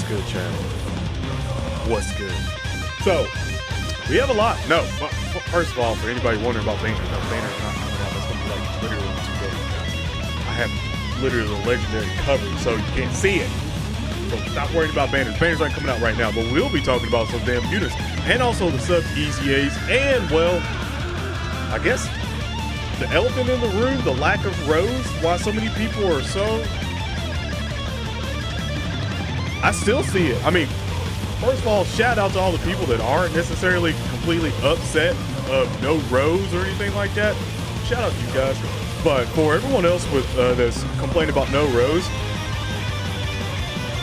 good, Chad? What's good? So, we have a lot. No, first of all, for anybody wondering about Banner, no, Banner's not coming out. That's going to be like literally 2 days, guys. I have literally the legendary covered, so you can't see it. So stop worrying about Banners. Banners aren't coming out right now, but we'll be talking about some damn units and also the sub-EZAs and, well, I guess the elephant in the room, the lack of rows, why so many people are so... I still see it. I mean, first of all, shout out to all the people that aren't necessarily completely upset of no rows or anything like that. Shout out to you guys. But for everyone else with that's complaining about no rows,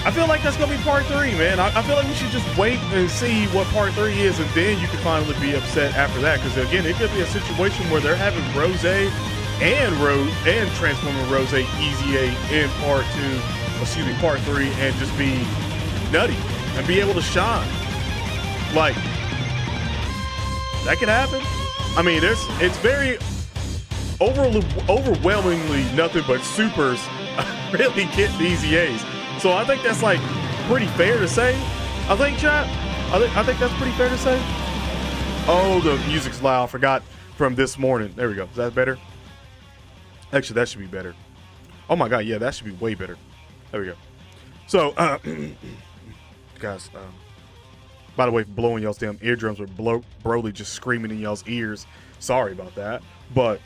I feel like that's going to be part 3, man. I feel like we should just wait and see what part 3 is, and then you can finally be upset after that. Because, again, it could be a situation where they're having Rose and Transforming Rose EZA in part 3, and just be nutty and be able to shine. Like, that could happen. I mean, it's very overwhelmingly nothing but supers really get the EZAs. So I think that's like pretty fair to say. I think, chat. I think that's pretty fair to say. Oh, the music's loud. Forgot from this morning. There we go. Is that better? Actually, that should be better. Oh my God, yeah, that should be way better. There we go. So, guys, by the way, blowing y'all's damn eardrums with Broly just screaming in y'all's ears. Sorry about that. But,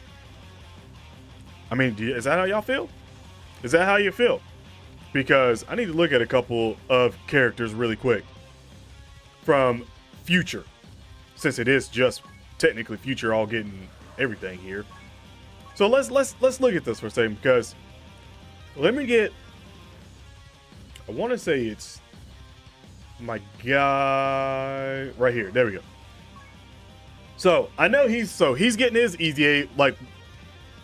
I mean, is that how y'all feel? Is that how you feel? Because I need to look at a couple of characters really quick from Future, since it is just technically Future all getting everything here. So let's look at this for a second, because let me get, I want to say it's my guy right here. There we go. So I know he's getting his EZA, like,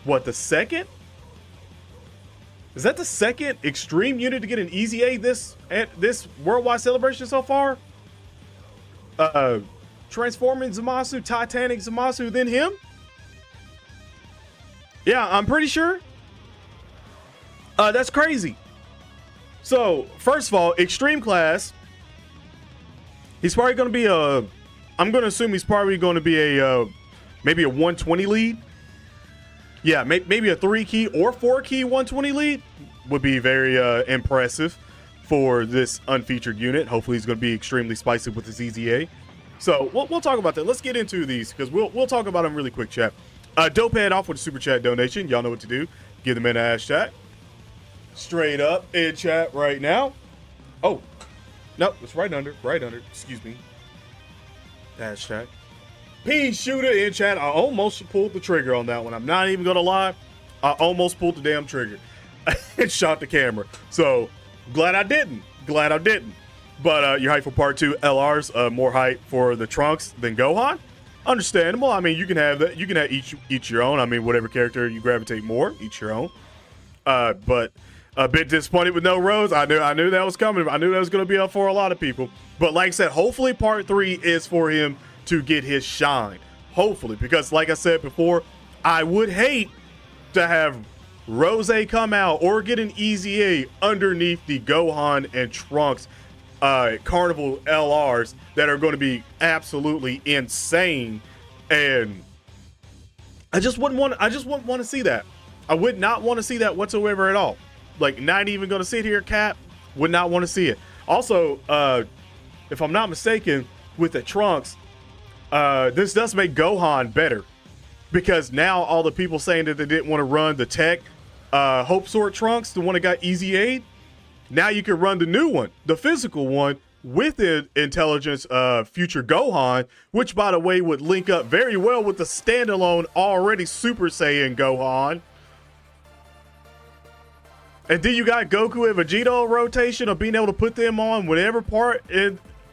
what, the second? Is that the second extreme unit to get an EZA this worldwide celebration so far? Transforming Zamasu, Titanic Zamasu, then him? Yeah, I'm pretty sure. That's crazy. So, first of all, extreme class. He's probably going to be I'm going to assume he's probably going to be maybe a 120 lead. Yeah, maybe a 3-key or 4-key 120 lead would be very impressive for this unfeatured unit. Hopefully he's going to be extremely spicy with his EZA. So we'll talk about that. Let's get into these, because we'll talk about them really quick, chat. Dopehead off with a super chat donation. Y'all know what to do. Give them an ass chat. Straight up in chat right now. Oh, no, it's right under. Excuse me. Ass chat. Pea shooter in chat. I almost pulled the trigger on that one. I'm not even gonna lie. I almost pulled the damn trigger and shot the camera. So glad I didn't. But you're hyped for part 2 LRs. More hype for the Trunks than Gohan. Understandable. I mean, you can have that. You can have each your own. I mean, whatever character you gravitate more, each your own. But a bit disappointed with no Rose. I knew that was coming. I knew that was gonna be up for a lot of people. But like I said, hopefully part 3 is for him to get his shine, hopefully, because like I said before, I would hate to have Rose come out or get an EZA underneath the Gohan and Trunks Carnival LRs that are going to be absolutely insane, and I just wouldn't want to see that. I would not want to see that whatsoever at all. Like, not even going to sit here, Cap. Would not want to see it. Also, if I'm not mistaken, with the Trunks, this does make Gohan better, because now all the people saying that they didn't want to run the tech Hope Sword Trunks, the one that got EZA'd, now you can run the new one, the physical one, with the intelligence future Gohan, which, by the way, would link up very well with the standalone already Super Saiyan Gohan. And then you got Goku and Vegeta rotation of being able to put them on whatever part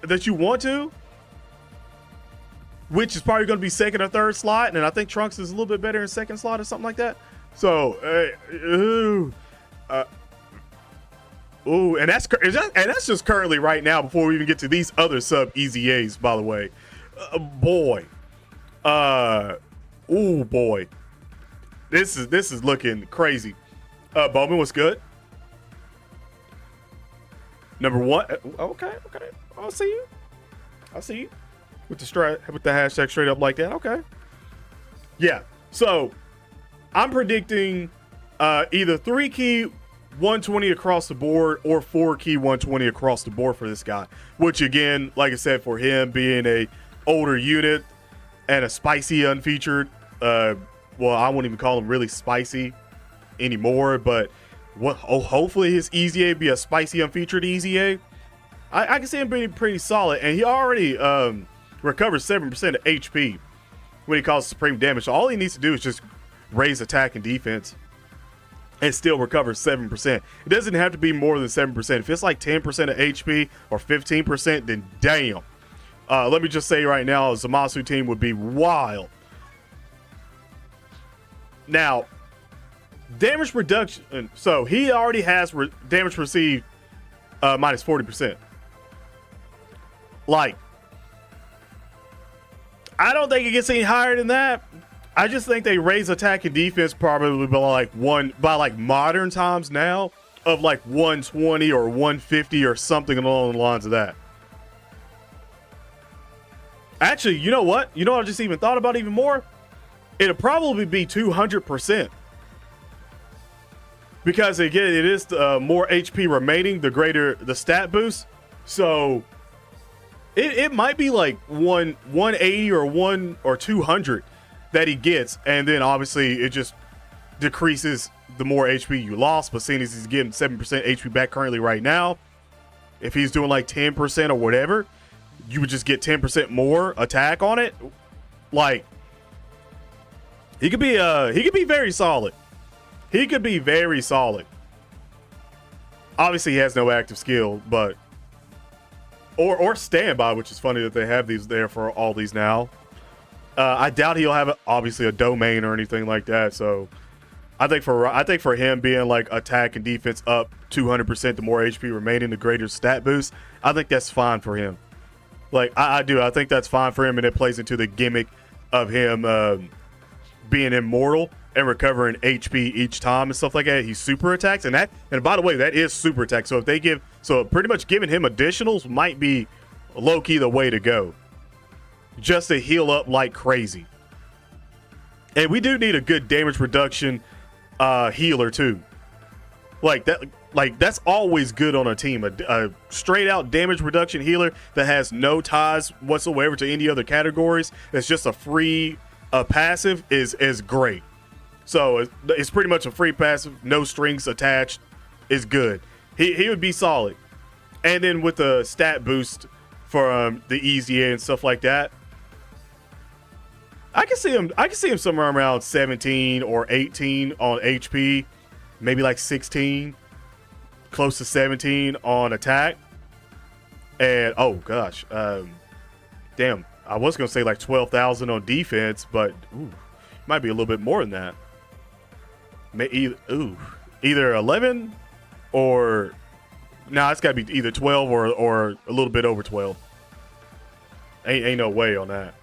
that you want to, which is probably going to be second or third slot, and I think Trunks is a little bit better in second slot or something like that. So, and that's just currently right now before we even get to these other sub-EZAs, by the way. Boy, this is looking crazy. Bowman, what's good? Number one. Okay. I'll see you. With the hashtag straight up like that. Okay. Yeah. So I'm predicting either 3-key 120 across the board or 4-key 120 across the board for this guy. Which again, like I said, for him being a older unit and a spicy unfeatured, well, I wouldn't even call him really spicy anymore, but hopefully his EZA be a spicy unfeatured EZA. I can see him being pretty solid, and he already recovers 7% of HP when he causes supreme damage. So all he needs to do is just raise attack and defense and still recover 7%. It doesn't have to be more than 7%. If it's like 10% of HP or 15%, then damn. Let me just say right now, Zamasu team would be wild. Now, damage reduction. So he already has damage received minus 40%. Like, I don't think it gets any higher than that. I just think they raise attack and defense probably by like modern times now of like 120 or 150 or something along the lines of that. Actually, you know what? You know what I just even thought about even more? It'll probably be 200%. Because again, it is more HP remaining, the greater the stat boost. So it might be like 180 or 200 that he gets, and then obviously it just decreases the more HP you lost. But seeing as he's getting 7% HP back currently right now, if he's doing like 10% or whatever, you would just get 10% more attack on it. Like, he could be very solid. He could be very solid. Obviously, he has no active skill, but or standby, which is funny that they have these there for all these now. I doubt he'll have obviously a domain or anything like that. So I think for him being like attack and defense up 200%, the more HP remaining, the greater stat boost. I think that's fine for him. Like I do. I think that's fine for him, and it plays into the gimmick of him being immortal and recovering HP each time and stuff like that. He super attacks, and by the way, that is super attack. So pretty much giving him additionals might be low key the way to go, just to heal up like crazy. And we do need a good damage reduction healer too. Like that. Like, that's always good on a team. A straight out damage reduction healer that has no ties whatsoever to any other categories. It's just a free passive is great. So it's pretty much a free passive, no strings attached, is good. He would be solid. And then with the stat boost for the EZA and stuff like that, I can see him somewhere around 17 or 18 on HP, maybe like 16. Close to 17 on attack, and oh gosh, damn, I was gonna say like 12,000 on defense, but might be a little bit more than that. Either 11 or it's gotta be either 12 or a little bit over 12. Ain't no way on that.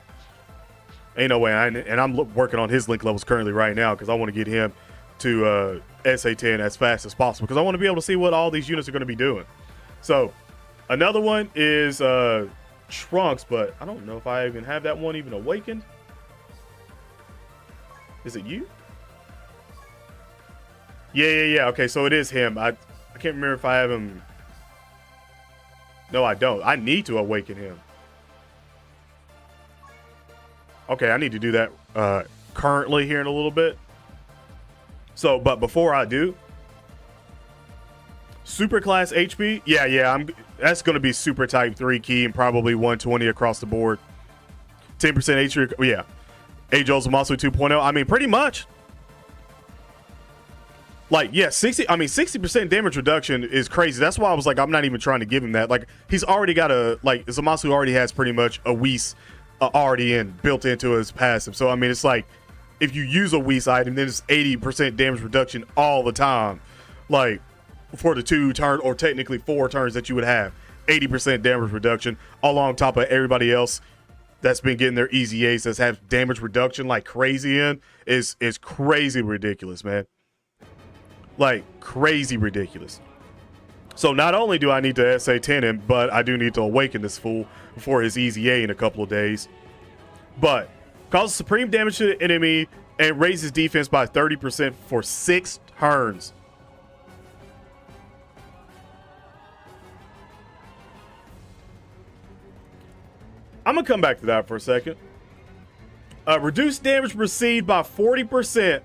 Ain't no way. And I'm working on his link levels currently right now because I want to get him to SA10 as fast as possible because I want to be able to see what all these units are going to be doing. So another one is Trunks, but I don't know if I even have that one even awakened. Is it you? Yeah. Okay, so it is him. I can't remember if I have him. No, I don't. I need to awaken him. Okay, I need to do that currently here in a little bit. So, but before I do, super class HP, that's going to be super type 3 key and probably 120 across the board. 10% HP, yeah. icjosh Zamasu 2.0. I mean, pretty much. Like, yeah, 60% damage reduction is crazy. That's why I was like, I'm not even trying to give him that. Like, he's already got Zamasu already has pretty much a Whis already built into his passive. So, I mean, it's like, if you use a Whis item, then it's 80% damage reduction all the time. Like, for the 2 turn, or technically 4 turns that you would have. 80% damage reduction, all on top of everybody else that's been getting their EZAs that have damage reduction like crazy is crazy ridiculous, man. Like, crazy ridiculous. So not only do I need to SA-10 him, but I do need to awaken this fool before his EZA in a couple of days. But causes supreme damage to the enemy and raises defense by 30% for 6 turns. I'm gonna come back to that for a second. Reduce damage received by 40%.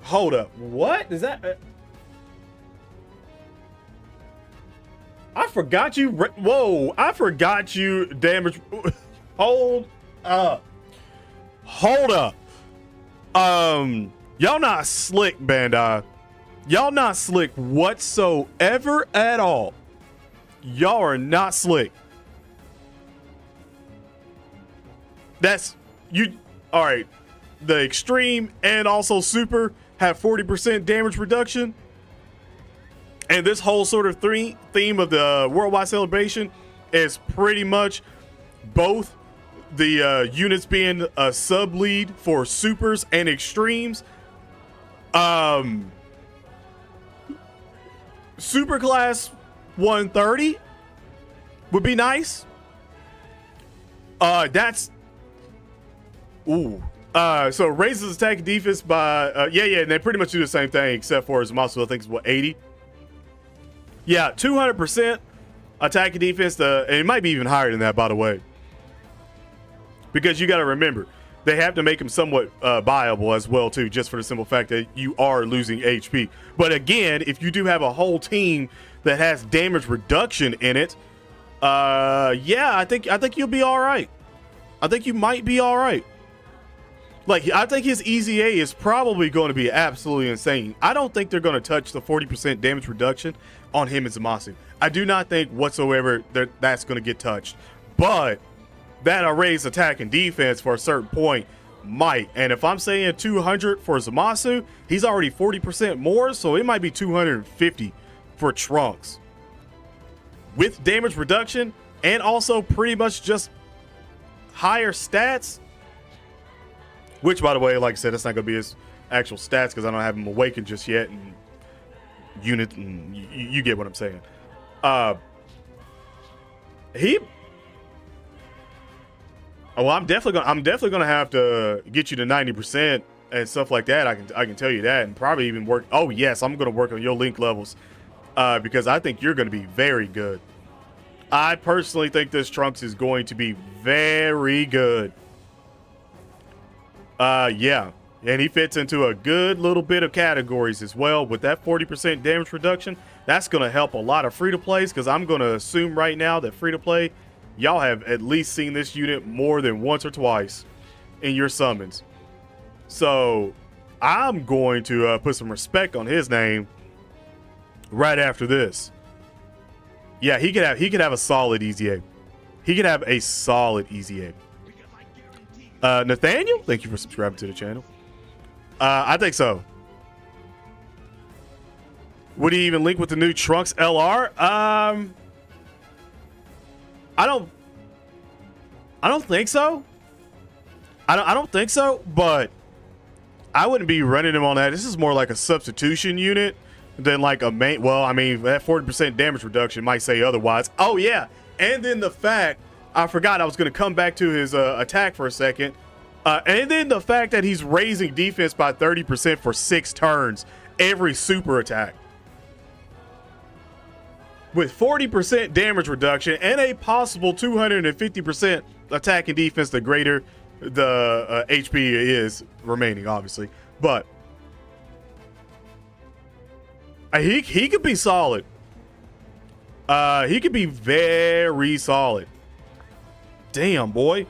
Hold up. What is that? I forgot you. Whoa! I forgot you. Damage. Hold up. Hold up. Y'all not slick, Bandai. Y'all not slick whatsoever at all. Y'all are not slick. That's you. All right. The extreme and also super have 40% damage reduction. And this whole sort of theme of the worldwide celebration is pretty much both the units being a sub lead for supers and extremes. Super class 130 would be nice. That's ooh. So raises attack and defense by and they pretty much do the same thing except for Zamasu, I think is what, 80. Yeah, 200% attack and defense. And it might be even higher than that, by the way, because you got to remember they have to make them somewhat viable as well too, just for the simple fact that you are losing HP. But again, if you do have a whole team that has damage reduction in it, I think you'll be all right. I think you might be all right. Like, I think his EZA is probably going to be absolutely insane. I don't think they're going to touch the 40% damage reduction on him and Zamasu. I do not think whatsoever that's going to get touched. But that raise attack and defense for a certain point might. And if I'm saying 200 for Zamasu, he's already 40% more, so it might be 250 for Trunks. With damage reduction and also pretty much just higher stats. Which, by the way, like I said, that's not going to be his actual stats because I don't have him awakened just yet. And unit, and you get what I'm saying. I'm definitely gonna have to get you to 90% and stuff like that. I can tell you that, and probably even work. Oh yes, I'm gonna work on your link levels because I think you're gonna be very good. I personally think this Trunks is going to be very good. Yeah, and he fits into a good little bit of categories as well. With that 40% damage reduction, that's going to help a lot of free-to-plays, because I'm going to assume right now that free-to-play, y'all have at least seen this unit more than once or twice in your summons. So I'm going to put some respect on his name right after this. Yeah, he could have a solid EZA. He could have a solid EZA. Nathaniel, thank you for subscribing to the channel. I think so. Would he even link with the new Trunks LR? I don't think so. I don't think so, but I wouldn't be running him on that. This is more like a substitution unit than like a main. Well, I mean, that 40% damage reduction might say otherwise. Oh yeah, and then the fact, I forgot I was going to come back to his attack for a second. And then the fact that he's raising defense by 30% for 6 turns every super attack. With 40% damage reduction and a possible 250% attack and defense, the greater the HP is remaining, obviously. But he could be solid. He could be very solid. Damn, boy.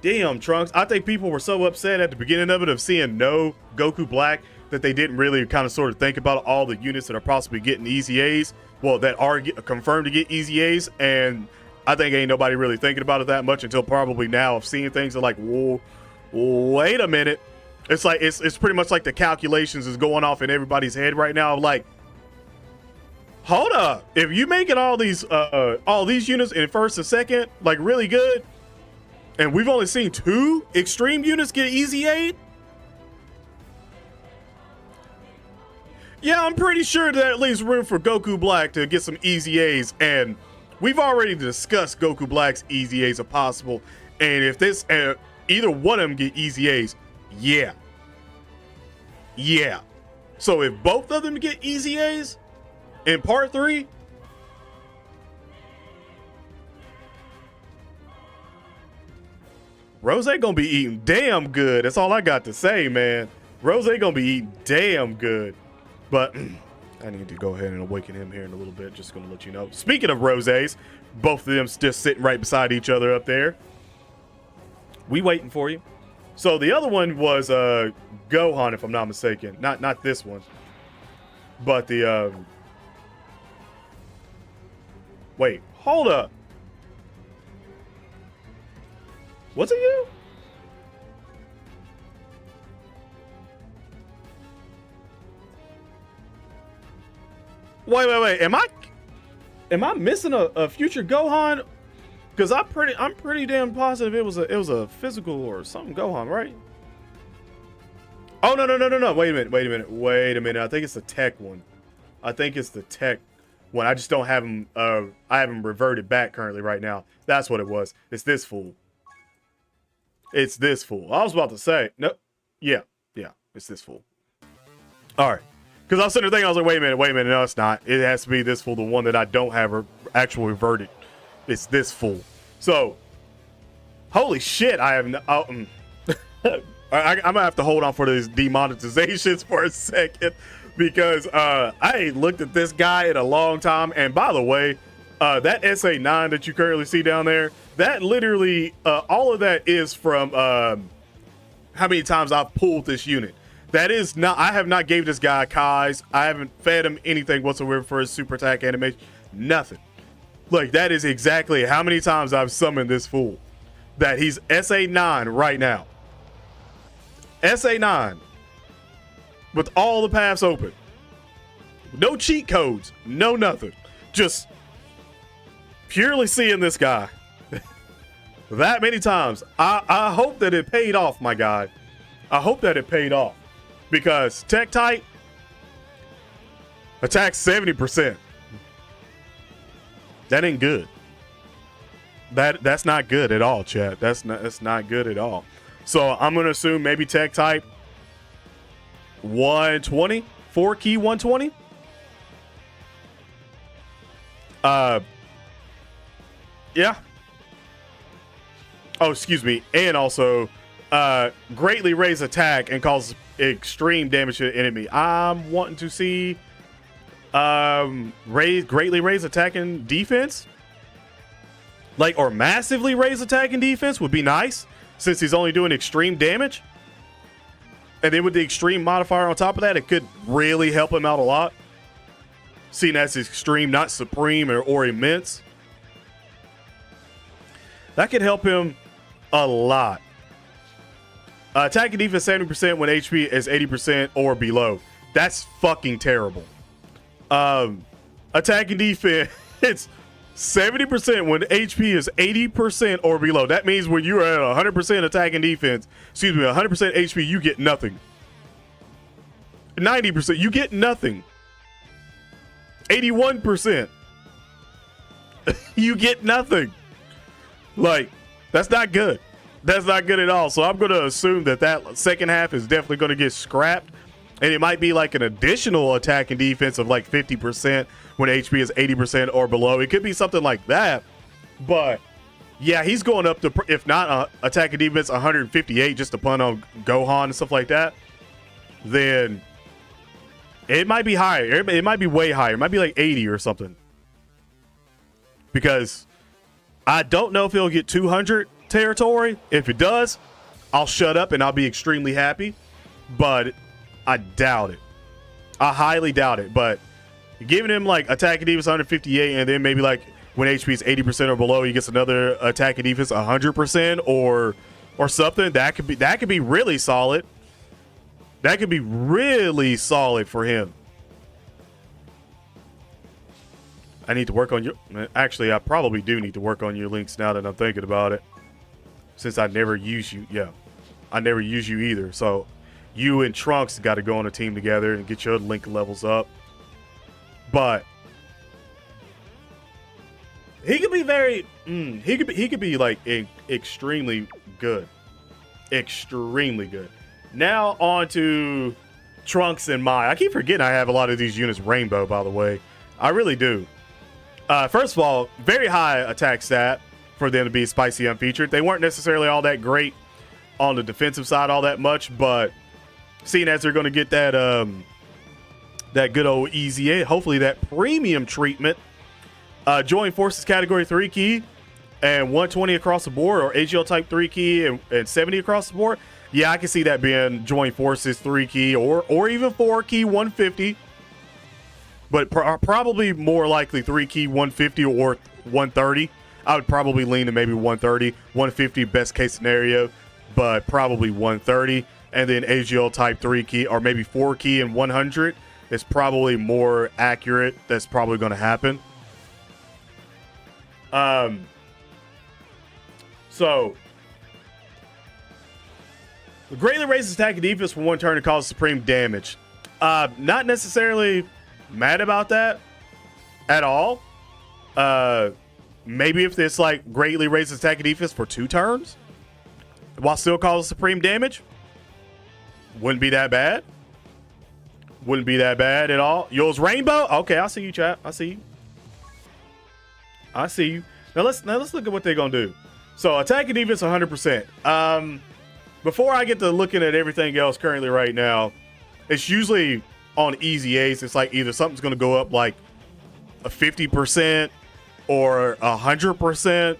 Damn, Trunks. I think people were so upset at the beginning of it of seeing no Goku Black that they didn't really kind of sort of think about all the units that are possibly getting EZAs. Well, that are confirmed to get EZAs. And I think ain't nobody really thinking about it that much until probably now of seeing things and like, whoa, wait a minute. It's like, it's pretty much like the calculations is going off in everybody's head right now. Like, hold up. If you making all these units in first and second, like really good, and we've only seen 2 extreme units get EZA'd, Yeah, I'm pretty sure that leaves room for Goku Black to get some EZAs, and we've already discussed Goku Black's EZAs if possible. And if this either one of them get EZAs, yeah. So if both of them get EZAs in part 3, Rose gonna be eating damn good. That's all I got to say, man. Rose gonna be eating damn good. But I need to go ahead and awaken him here in a little bit. Just gonna let you know. Speaking of Roses, both of them just sitting right beside each other up there. We waiting for you. So the other one was Gohan, if I'm not mistaken. Not this one, but the wait, hold up. Was it you? Wait. Am I missing a future Gohan? Because I'm pretty damn positive it was a physical or something Gohan, right? Oh no. Wait a minute. I think it's the tech one. I just don't have him I haven't reverted back currently right now. That's what it was. It's this fool. I was about to say, no. Yeah, it's this fool. All right. Because I was sitting there thinking, I was like, wait a minute. No, it's not. It has to be this fool, the one that I don't have actually reverted. It's this fool. So, holy shit, I have no, I'm gonna have to hold on for these demonetizations for a second because I ain't looked at this guy in a long time. And by the way, that SA9 that you currently see down there, that literally, all of that is from how many times I've pulled this unit. That is not, I have not gave this guy Kai's. I haven't fed him anything whatsoever for his super attack animation. Nothing. Like, that is exactly how many times I've summoned this fool. That he's SA9 right now. SA9. With all the paths open. No cheat codes. No nothing. Just purely seeing this guy. That many times. I hope that it paid off, my guy. I hope that it paid off. Because tech type attacks 70%. That ain't good. That's not good at all, chat. That's not good at all. So I'm gonna assume maybe tech type 120, 4 key 120. Yeah. Oh, excuse me. And also greatly raise attack and cause extreme damage to the enemy. I'm wanting to see greatly raise attack and defense, like, or massively raise attack and defense would be nice since he's only doing extreme damage, and then with the extreme modifier on top of that, it could really help him out a lot, seeing as extreme, not supreme or immense. That could help him a lot. Attack and defense 70% when HP is 80% or below. That's fucking terrible. Attack and defense, it's 70% when HP is 80% or below. That means when you're at 100% attack and defense, 100% HP, you get nothing. 90%, you get nothing. 81%, you get nothing. Like, that's not good. That's not good at all. So I'm going to assume that second half is definitely going to get scrapped. And it might be like an additional attack and defense of like 50% when HP is 80% or below. It could be something like that. But yeah, he's going up to, if not attack and defense 158 just to punt on Gohan and stuff like that, then it might be higher. It might be way higher. It might be like 80 or something. Because I don't know if he'll get 200 territory. If it does, I'll shut up and I'll be extremely happy. But I doubt it. I highly doubt it. But giving him like attack and defense 158, and then maybe like when HP is 80% or below, he gets another attack and defense 100% or something. That could be really solid. That could be really solid for him. I need to work on your... Actually, I probably do need to work on your links now that I'm thinking about it. Since I never use you. Yeah. I never use you either. So you and Trunks got to go on a team together and get your link levels up. But he could be very, he could be like extremely good. Extremely good. Now on to Trunks and Mai. I keep forgetting I have a lot of these units rainbow, by the way. I really do. First of all, very high attack stat for them to be spicy unfeatured. They weren't necessarily all that great on the defensive side all that much, but seeing as they're going to get that that good old EZA, hopefully that premium treatment, join forces category 3 key and 120 across the board, or AGL type 3 key and 70 across the board. Yeah, I can see that being join forces 3 key or even 4 key 150. But probably more likely 3 key 150 or 130. I would probably lean to maybe 130, 150 best case scenario, but probably 130. And then AGL type 3 key or maybe 4 key and 100 is probably more accurate. That's probably going to happen. So greatly raises attack and defense for 1 turn to cause supreme damage. Not necessarily mad about that at all. Maybe if this like greatly raises attack and defense for 2 turns while still causing supreme damage, wouldn't be that bad. Wouldn't be that bad at all. Yours rainbow? Okay, I see you, chat. I see you. I see you. Now let's look at what they're gonna do. So attack and defense 100%. Before I get to looking at everything else currently right now, it's usually on EZAs. It's like either something's gonna go up like a 50% or 100%.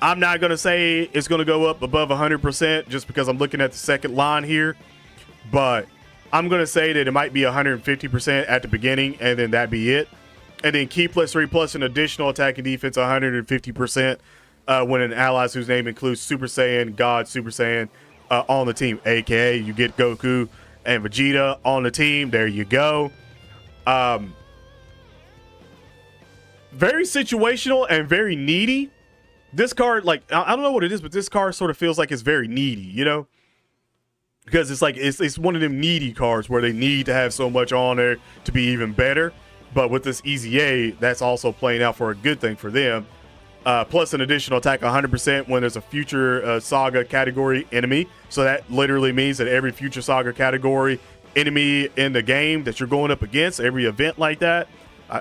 I'm not gonna say it's gonna go up above 100% just because I'm looking at the second line here, but I'm gonna say that it might be 150% at the beginning, and then that be it. And then key plus 3 plus an additional attack and defense 150% when an ally whose name includes Super Saiyan, God Super Saiyan on the team, aka you get Goku and Vegeta on the team. There you go. Very situational and very needy. This card, like, I don't know what it is, but this card sort of feels like it's very needy, you know? Because it's like, it's one of them needy cards where they need to have so much on there to be even better. But with this EZA, that's also playing out for a good thing for them. Plus an additional attack 100% when there's a future saga category enemy. So that literally means that every future saga category enemy in the game that you're going up against, every event like that,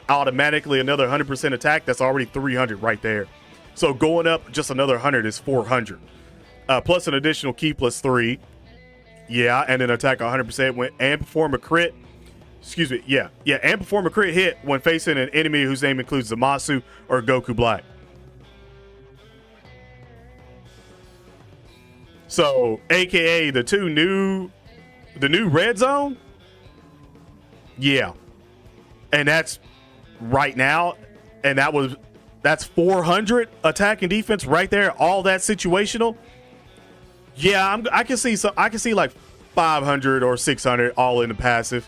automatically another 100% attack. That's already 300 right there. So going up just another 100 is 400. Plus an additional key plus 3. Yeah, and then attack 100% when and perform a crit. Excuse me. Yeah, and perform a crit hit when facing an enemy whose name includes Zamasu or Goku Black. So, aka the new red zone. Yeah, and that's right now, and that's 400 attack and defense right there. All that situational. Yeah, I can see some. I can see like 500 or 600 all in the passive.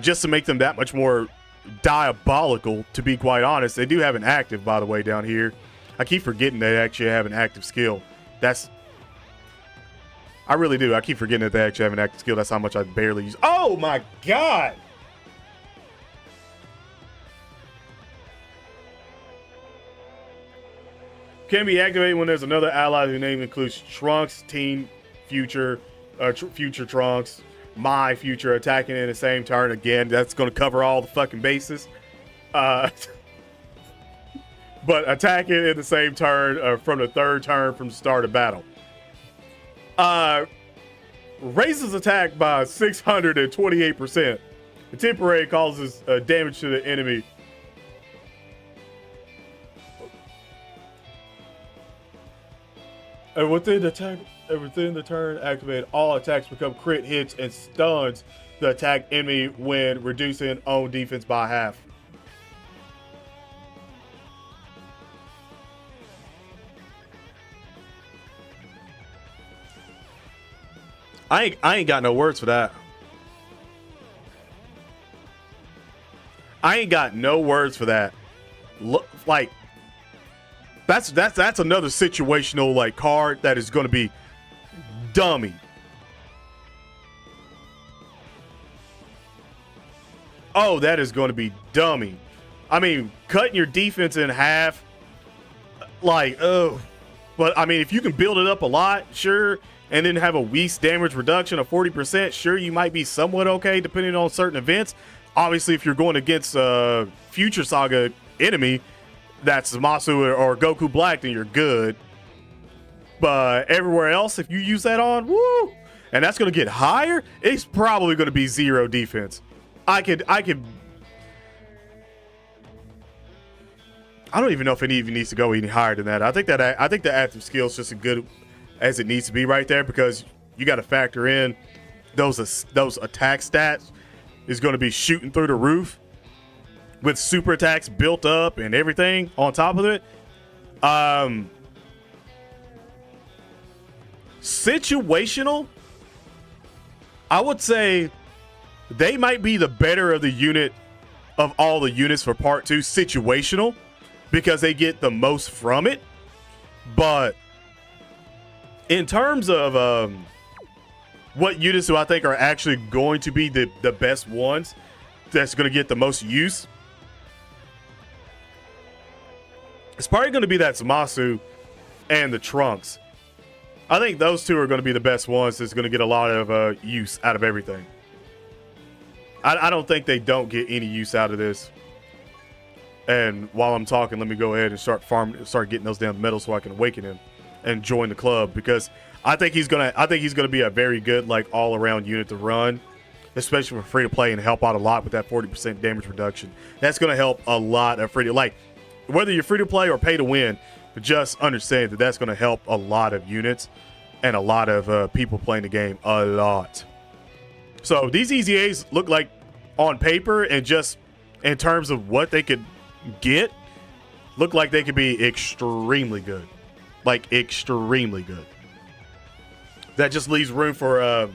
Just to make them that much more diabolical, to be quite honest. They do have an active, by the way, down here. I keep forgetting they actually have an active skill. I really do. I keep forgetting that they actually have an active skill. That's how much I barely use. Oh my God. Can be activated when there's another ally whose name includes Trunks, Teen, Future, Future Trunks, My Future attacking in the same turn. Again, that's going to cover all the fucking bases. But attacking in the same turn from the third turn from the start of battle. Raises attack by 628%. The temporary causes damage to the enemy. And within the turn, activate all attacks become crit hits and stuns the attack enemy when reducing own defense by half. I ain't got no words for that. I ain't got no words for that. Look, like that's another situational like card that is going to be dummy. Oh, that is going to be dummy. I mean, cutting your defense in half, like, oh. But, I mean, if you can build it up a lot, sure, and then have a weak damage reduction of 40%, sure, you might be somewhat okay depending on certain events. Obviously, if you're going against a Future Saga enemy that's Zamasu or Goku Black, then you're good. But everywhere else, if you use that on, woo, and that's going to get higher, it's probably going to be 0 defense. I don't even know if it even needs to go any higher than that. I think the active skill is just as good as it needs to be right there, because you got to factor in those attack stats is going to be shooting through the roof with super attacks built up and everything on top of it. Situational, I would say they might be the better of the unit of all the units for part 2, situational, because they get the most from it. But in terms of what units do I think are actually going to be the best ones that's going to get the most use, it's probably going to be that Zamasu and the Trunks. I think those two are going to be the best ones that's going to get a lot of use out of everything. I don't think they don't get any use out of this. And while I'm talking, let me go ahead and start getting those damn medals so I can awaken him and join the club, because I think he's gonna be a very good, like, all around unit to run, especially for free to play, and help out a lot with that 40% damage reduction. That's gonna help a lot of free to, like, whether you're free to play or pay to win, but just understand that that's gonna help a lot of units and a lot of people playing the game a lot. So these EZAs look like, on paper and just in terms of what they could get, look like they could be extremely good. Like, extremely good. That just leaves room for the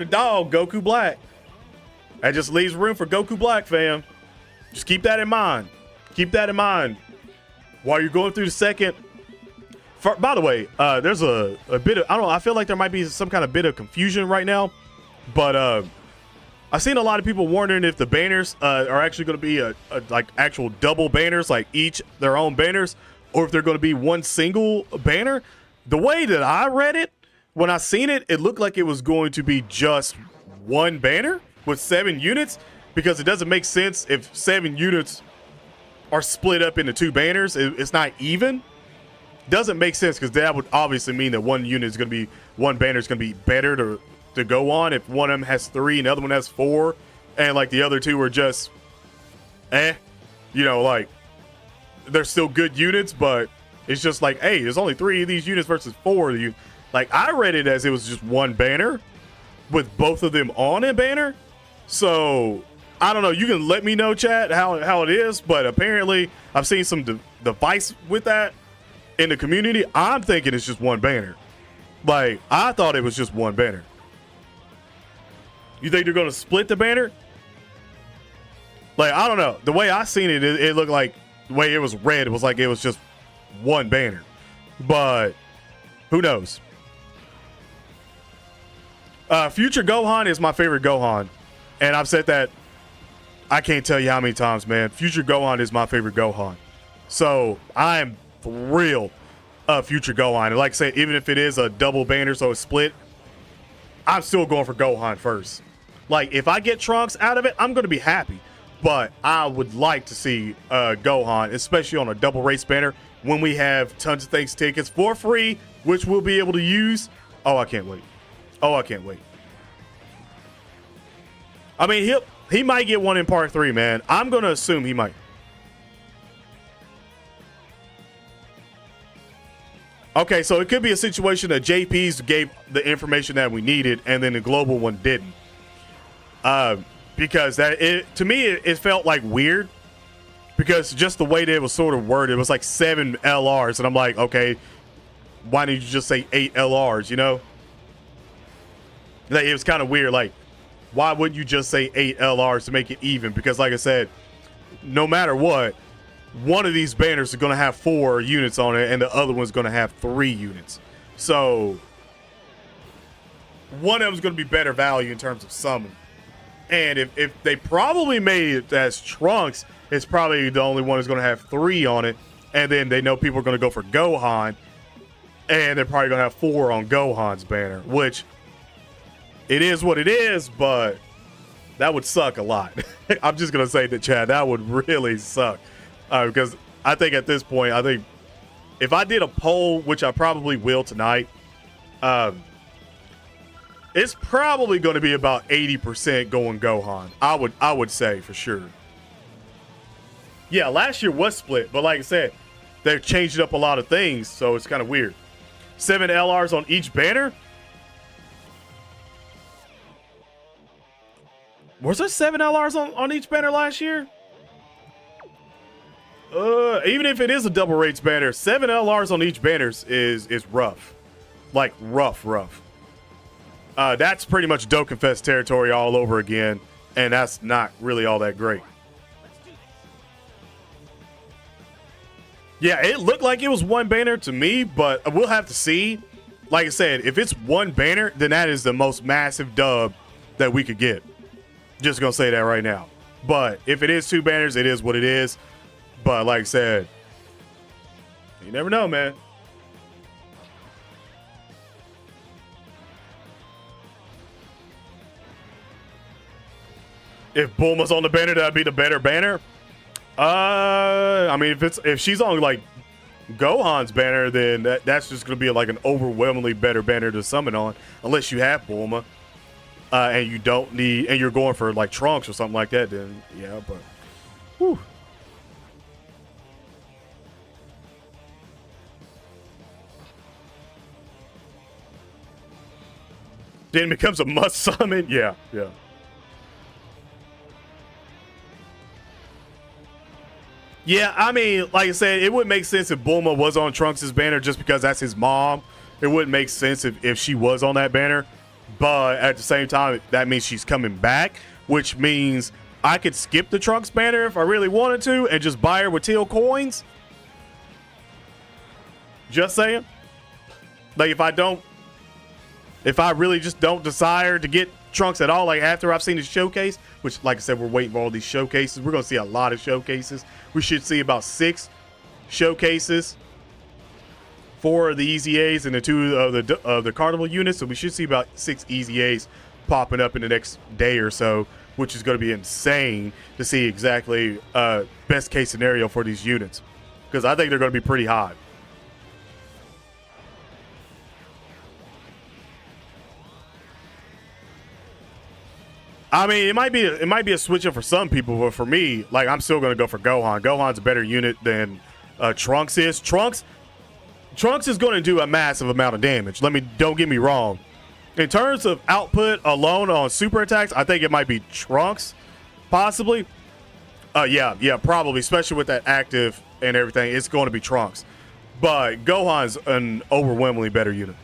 dog, Goku Black. That just leaves room for Goku Black, fam. Just keep that in mind. Keep that in mind while you're going through the second. By the way, there's a bit of, I feel like there might be some kind of bit of confusion right now, but I've seen a lot of people wondering if the banners are actually going to be like actual double banners, like each their own banners, or if they're going to be one single banner. The way that I read it, when I seen it, it looked like it was going to be just one banner with 7 units, because it doesn't make sense if 7 units are split up into 2 banners. It's not even. Doesn't make sense, because that would obviously mean that one banner is going to be better to go on if one of them has 3 and the other one has 4, and like the other 2 are just you know, like they're still good units, but it's just like, hey, there's only 3 of these units versus 4 of you. Like, I read it as it was just one banner with both of them on a banner. So I don't know, you can let me know, chat, how it is, but apparently I've seen some device with that in the community. I'm thinking it's just one banner. Like, I thought it was just one banner. You think they're going to split the banner? Like, I don't know. The way I seen it, it looked like, the way it was read, it was like it was just one banner. But who knows? Future Gohan is my favorite Gohan. And I've said that, I can't tell you how many times, man. Future Gohan is my favorite Gohan. So I'm thrilled of Future Gohan. And like I said, even if it is a double banner, so it's split, I'm still going for Gohan first. Like, if I get Trunks out of it, I'm going to be happy. But I would like to see Gohan, especially on a double race banner, when we have tons of thanks tickets for free, which we'll be able to use. Oh, I can't wait. Oh, I can't wait. I mean, he might get one in part 3, man. I'm going to assume he might. Okay, so it could be a situation that JP's gave the information that we needed, and then the global one didn't. Because to me, it felt like weird, because just the way that it was sort of worded, it was like 7 LRs, and I'm like, okay, why didn't you just say 8 LRs, you know? Like, it was kind of weird. Like, why wouldn't you just say 8 LRs to make it even? Because like I said, no matter what, one of these banners is going to have 4 units on it, and the other one's going to have 3 units. So one of them's going to be better value in terms of summon. And if they probably made it as Trunks, it's probably the only one who's going to have 3 on it. And then they know people are going to go for Gohan. And they're probably going to have 4 on Gohan's banner, which it is what it is, but that would suck a lot. I'm just going to say that, Chad, that would really suck. Because I think at this point, I think if I did a poll, which I probably will tonight, it's probably going to be about 80% going Gohan. I would say for sure. Yeah, last year was split, but like I said, they've changed up a lot of things, so it's kind of weird. 7 LRs on each banner? Was there 7 LRs on each banner last year? Even if it is a double rates banner, 7 LRs on each banner is rough. Like rough. That's pretty much Dokkan Fest territory all over again, and that's not really all that great. Yeah, it looked like it was one banner to me, but we'll have to see. Like I said, if it's one banner, then that is the most massive dub that we could get. Just gonna say that right now. But if it is 2 banners, it is what it is. But like I said, you never know, man. If Bulma's on the banner, that'd be the better banner. I mean, if she's on like Gohan's banner, then that's just gonna be like an overwhelmingly better banner to summon on, unless you have Bulma, and you don't need, and you're going for like Trunks or something like that. Then yeah, but whew. Then it becomes a must summon. Yeah. Yeah, I mean, like I said, it would make sense if Bulma was on Trunks' banner just because that's his mom. It wouldn't make sense if she was on that banner. But at the same time, that means she's coming back, which means I could skip the Trunks banner if I really wanted to and just buy her with teal coins. Just saying. Like, if I really just don't desire to get Trunks at all, like after I've seen the showcase, which like I said, we're waiting for all these showcases. We're going to see a lot of showcases. We should see about 6 showcases, 4 of the EZAs and the 2 of the Carnival units. So we should see about 6 EZAs popping up in the next day or so, which is going to be insane to see exactly best case scenario for these units, because I think they're going to be pretty high. I mean, it might be a switch up for some people, but for me, like, I'm still gonna go for Gohan. Gohan's a better unit than Trunks is. Trunks is gonna do a massive amount of damage. Don't get me wrong. In terms of output alone on super attacks, I think it might be Trunks, possibly. Yeah, probably, especially with that active and everything. It's going to be Trunks, but Gohan's an overwhelmingly better unit,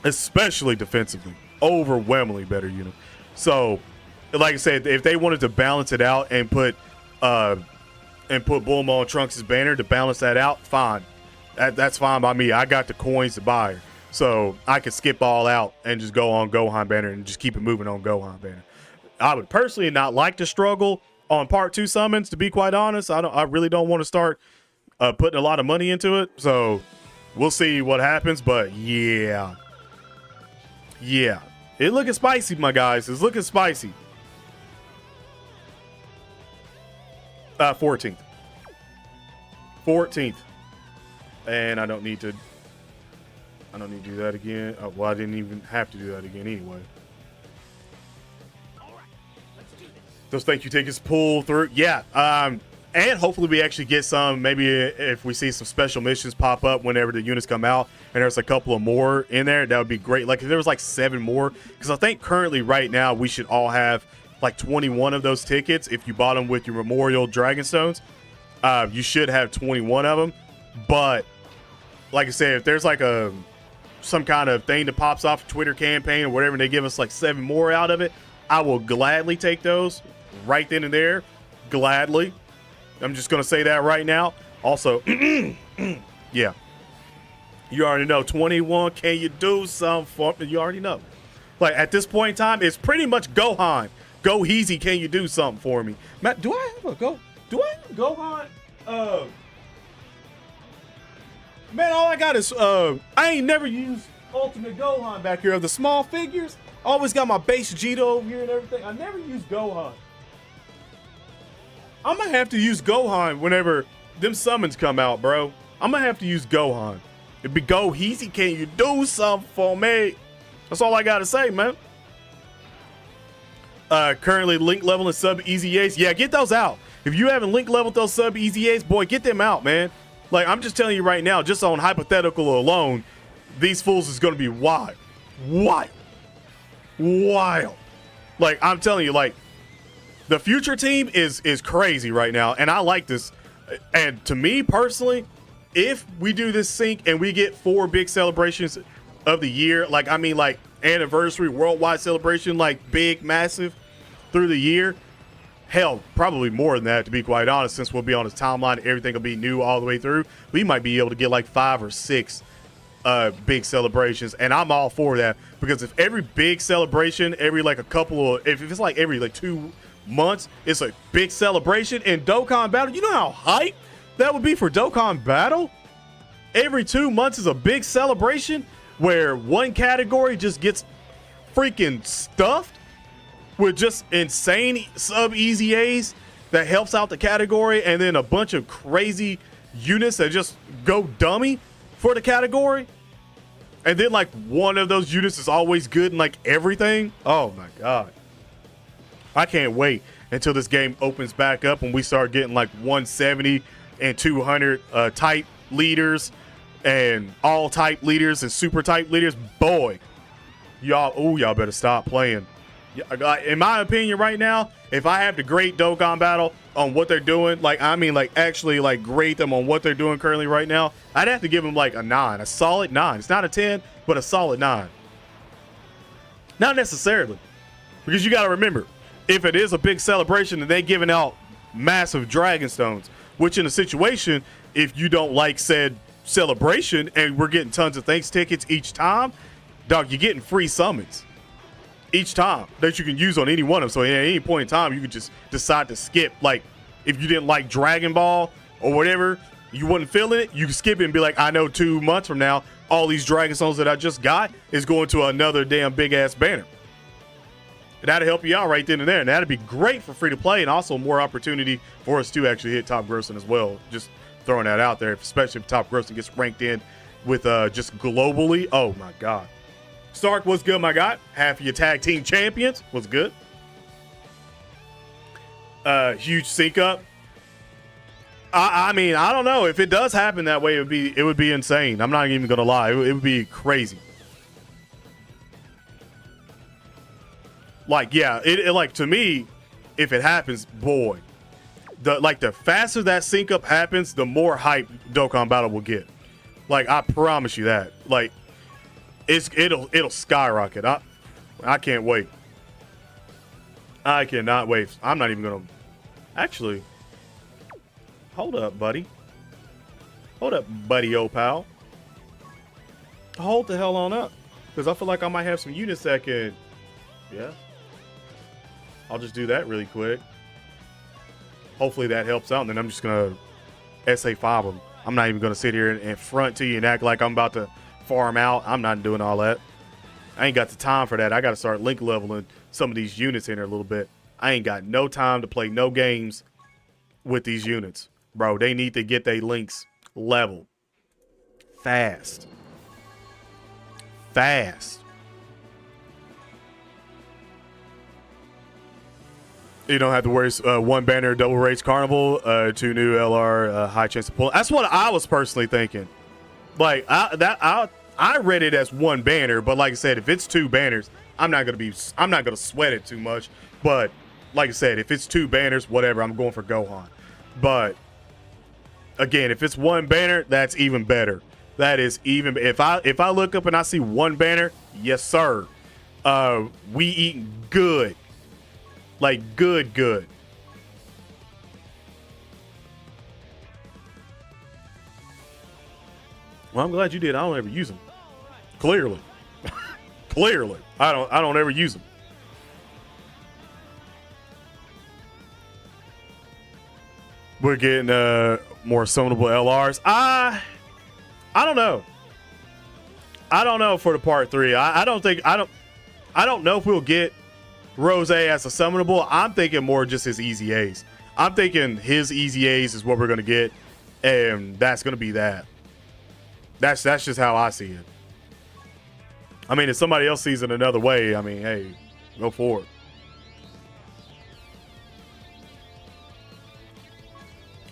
especially defensively. Overwhelmingly better unit. So, like I said, if they wanted to balance it out and put Bulma on Trunks' banner to balance that out, fine. That's fine by me. I got the coins to buy her, so I could skip all out and just go on Gohan banner and just keep it moving on Gohan banner. I would personally not like to struggle on part 2 summons, to be quite honest. I really don't want to start putting a lot of money into it. So we'll see what happens. But yeah. It's looking spicy, my guys. It's looking spicy. 14th. And I don't need to do that again. Oh, well, I didn't even have to do that again anyway. Those thank you tickets pull through. Yeah. And hopefully we actually get some, maybe if we see some special missions pop up whenever the units come out and there's a couple of more in there, that would be great. Like if there was like 7 more, because I think currently right now we should all have like 21 of those tickets. If you bought them with your Memorial Dragonstones, you should have 21 of them. But like I said, if there's like some kind of thing that pops off a Twitter campaign or whatever, and they give us like 7 more out of it, I will gladly take those right then and there. Gladly. I'm just going to say that right now. Also, yeah. You already know. 21, can you do something for me? You already know. Like, at this point in time, it's pretty much Gohan. Go easy, can you do something for me? Matt, do I have a Gohan? Man, all I got is, I ain't never used Ultimate Gohan back here. Of the small figures, always got my base Vegeta over here and everything. I never used Gohan. I'm gonna have to use Gohan whenever them summons come out, bro. I'm gonna have to use Gohan. It'd be go easy, can you do something for me? That's all I gotta say, man. Currently link leveling sub-EZAs. Yeah, get those out. If you haven't link leveled those sub-EZAs, boy, get them out, man. Like, I'm just telling you right now, just on hypothetical alone, these fools is gonna be wild. Wild. Like, I'm telling you, like, the future team is crazy right now, and I like this. And to me personally, if we do this sync and we get 4 big celebrations of the year, like, I mean, like, anniversary, worldwide celebration, like, big, massive, through the year, hell, probably more than that, to be quite honest, since we'll be on his timeline, everything will be new all the way through. We might be able to get like 5 or 6 big celebrations, and I'm all for that, because if every big celebration, every like a couple of, if it's like every like 2 months, it's a big celebration in Dokkan Battle, you know how hype that would be for Dokkan Battle? Every 2 months is a big celebration where one category just gets freaking stuffed with just insane sub-EZAs that helps out the category, and then a bunch of crazy units that just go dummy for the category, and then like one of those units is always good in like everything. Oh my god, I can't wait until this game opens back up and we start getting like 170 and 200 type leaders and all type leaders and super type leaders. Boy, y'all better stop playing. In my opinion right now, if I have to grade Dokkan Battle on what they're doing, like, I mean, like, actually, like, grade them on what they're doing currently right now, I'd have to give them, like, a 9. A solid 9. It's not a 10, but a solid 9. Not necessarily. Because you got to remember, if it is a big celebration and they giving out massive Dragon Stones, which in a situation, if you don't like said celebration and we're getting tons of thanks tickets each time, dog, you're getting free summons each time that you can use on any one of them. So at any point in time, you could just decide to skip. Like, if you didn't like Dragon Ball or whatever, you wasn't feeling it, you can skip it and be like, I know 2 months from now, all these Dragon Stones that I just got is going to another damn big ass banner. And that'll help you out right then and there. And that'd be great for free to play, and also more opportunity for us to actually hit top grossing as well. Just throwing that out there, especially if top grossing gets ranked in with just globally. Oh my God. Stark, what's good, my guy? Half of your tag team champions, what's good? Huge sync up. I mean, I don't know if it does happen that way. It would be insane. I'm not even gonna lie. It would be crazy. Like, yeah, it like, to me, if it happens, boy, the faster that sync up happens, the more hype Dokkan Battle will get. Like, I promise you that. Like, it'll skyrocket. I can't wait. I cannot wait. I'm not even gonna actually. Hold up, buddy. Hold up, buddy, old pal. Hold the hell on up, because I feel like I might have some units that could. Yeah. I'll just do that really quick. Hopefully that helps out, and then I'm just gonna SA5 them. I'm not even gonna sit here and front to you and act like I'm about to farm out. I'm not doing all that. I ain't got the time for that. I got to start link leveling some of these units in there a little bit. I ain't got no time to play no games with these units, bro. They need to get their links leveled fast. You don't have to worry. One banner, double rates, Carnival, 2 new LR, high chance to pull. That's what I was personally thinking. Like, I read it as 1 banner, but like I said, if it's 2 banners, I'm not gonna sweat it too much. But like I said, if it's 2 banners, whatever, I'm going for Gohan. But again, if it's 1 banner, that's even better. That is even, if I look up and I see 1 banner, yes sir, we eat good, like good. Well, I'm glad you did. I don't ever use them. Clearly. Clearly. I don't ever use them. We're getting more summonable LRs. I don't know. I don't know for the part 3. I don't know if we'll get Rose as a summonable. I'm thinking more just his easy A's. I'm thinking his easy A's is what we're gonna get, and that's gonna be that. That's just how I see it. I mean, if somebody else sees it another way, I mean, hey, go for it.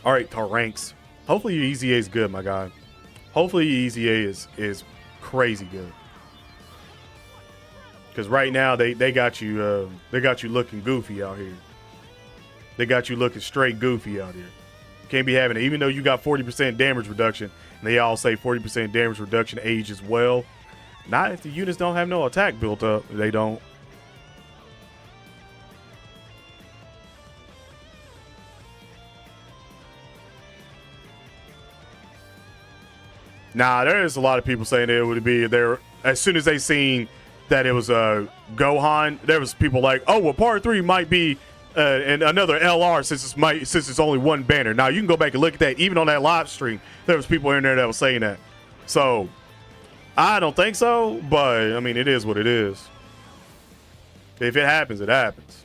All right, Taranks. Hopefully your easy A is good, my guy. Hopefully your easy A is crazy good. Because right now they got you looking goofy out here. They got you looking straight goofy out here. Can't be having it. Even though you got 40% damage reduction, and they all say 40% damage reduction age as well. Not if the units don't have no attack built up. They don't. Nah, there's a lot of people saying it would be there. As soon as they seen that it was Gohan, there was people like, oh, well, part 3 might be and another LR since it's only one banner. Now you can go back and look at that. Even on that live stream, there was people in there that was saying that. So I don't think so, but I mean, it is what it is. If it happens, it happens.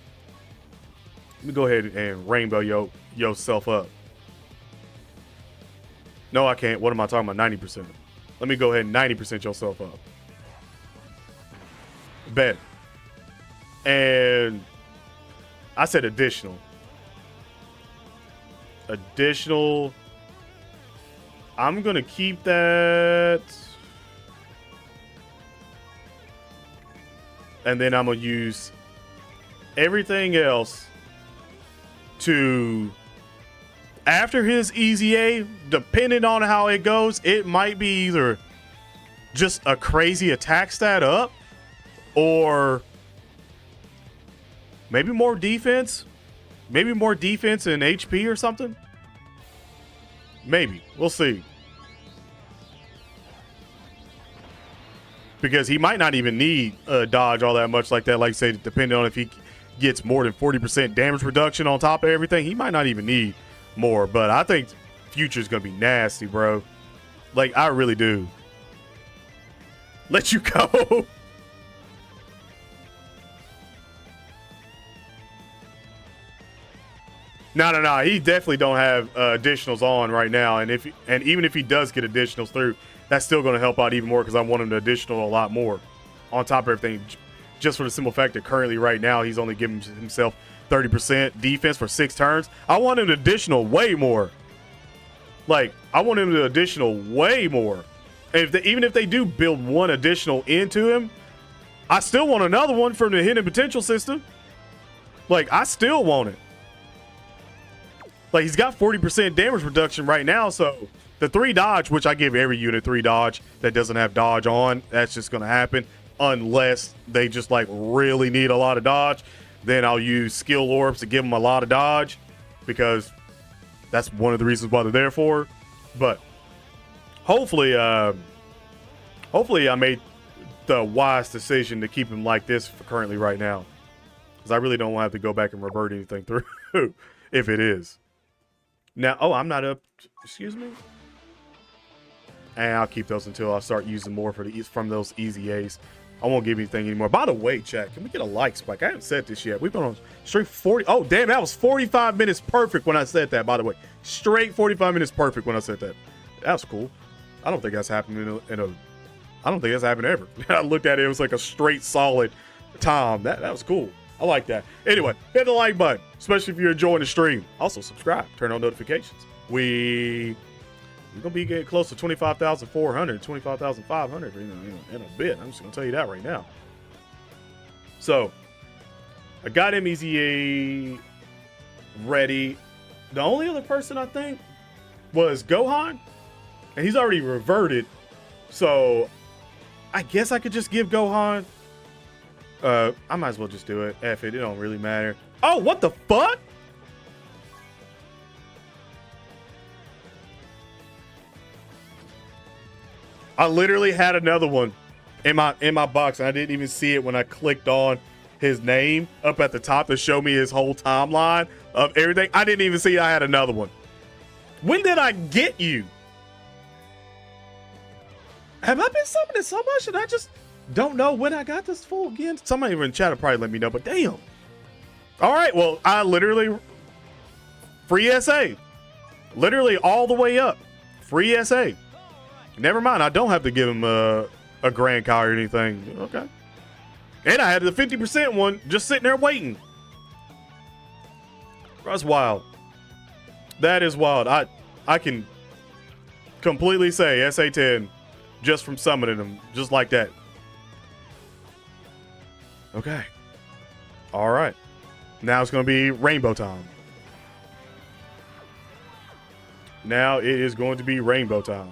Let me go ahead and rainbow yourself up. No, I can't. What am I talking about? 90%. Let me go ahead and 90% yourself up. Bet. And I said additional. Additional. I'm going to keep that. And then I'm going to use everything else to... After his easy A, depending on how it goes, it might be either just a crazy attack stat up or maybe more defense. Maybe more defense and HP or something. Maybe. We'll see. Because he might not even need dodge all that much like that. Like, say, depending on if he gets more than 40% damage reduction on top of everything, he might not even need more. But I think Future's gonna be nasty, bro. Like, I really do. Let you go. No. He definitely don't have additionals on right now. And even if he does get additionals through, that's still gonna help out even more because I want him to additional a lot more on top of everything. Just for the simple fact that currently right now he's only giving himself 30% defense for 6 turns. I want him to additional way more. Like, I want him to additional way more. And even if they do build one additional into him, I still want another one from the hidden potential system. Like, I still want it. Like, he's got 40% damage reduction right now, so the 3 dodge, which I give every unit 3 dodge that doesn't have dodge on, that's just going to happen unless they just, like, really need a lot of dodge. Then I'll use skill orbs to give them a lot of dodge because that's one of the reasons why they're there for. But hopefully I made the wise decision to keep him like this for currently right now. Because I really don't want to have to go back and revert anything through if it is. Now, oh, I'm not up. Excuse me? And I'll keep those until I start using more from those easy A's. I won't give anything anymore. By the way, chat, can we get a like spike? I haven't said this yet. We've been on straight 40. Oh, damn, that was 45 minutes perfect when I said that, by the way. Straight 45 minutes perfect when I said that. That was cool. I don't think that's happened I don't think that's happened ever. I looked at it. It was like a straight solid time. That was cool. I like that. Anyway, hit the like button, especially if you're enjoying the stream. Also, subscribe. Turn on notifications. We're going to be getting close to 25,400, 25,500 in a bit. I'm just going to tell you that right now. So, I got him easy ready. The only other person I think was Gohan, and he's already reverted. So, I guess I could just give Gohan. I might as well just do it. F it. It don't really matter. Oh, what the fuck? I literally had another one in my box, and I didn't even see it when I clicked on his name up at the top to show me his whole timeline of everything. I didn't even see I had another one. When did I get you? Have I been summoning so much and I just don't know when I got this full again? Somebody in chat will probably let me know, but damn. All right, well, I literally free SA. Literally all the way up. Free SA. Never mind, I don't have to give him a grand cow or anything. Okay. And I had the 50% one just sitting there waiting. That's wild. That is wild. I can completely say SA10 just from summoning him, just like that. Okay. All right. Now it's going to be rainbow time. Now it is going to be rainbow time.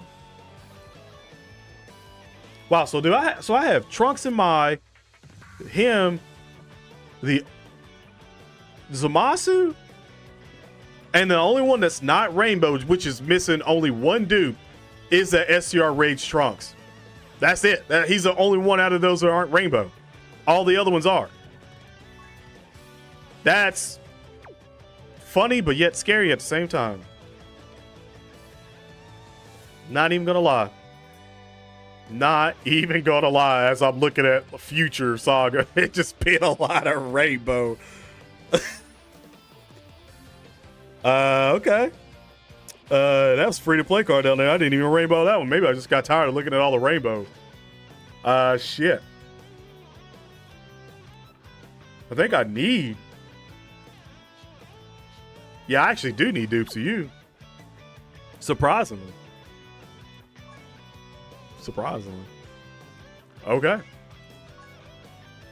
Wow, so I have Trunks and Mai, him, the Zamasu, and the only one that's not rainbow, which is missing only one dupe, is that SCR Rage Trunks. That's it. He's the only one out of those that aren't rainbow. All the other ones are. That's funny, but yet scary at the same time. Not even gonna lie. Not even gonna lie, as I'm looking at future Saga, it just been a lot of rainbow. Okay. That was free to play card down there. I didn't even rainbow that one. Maybe I just got tired of looking at all the rainbow. Shit. I think I need. Yeah, I actually do need dupes of you. Surprisingly. Okay.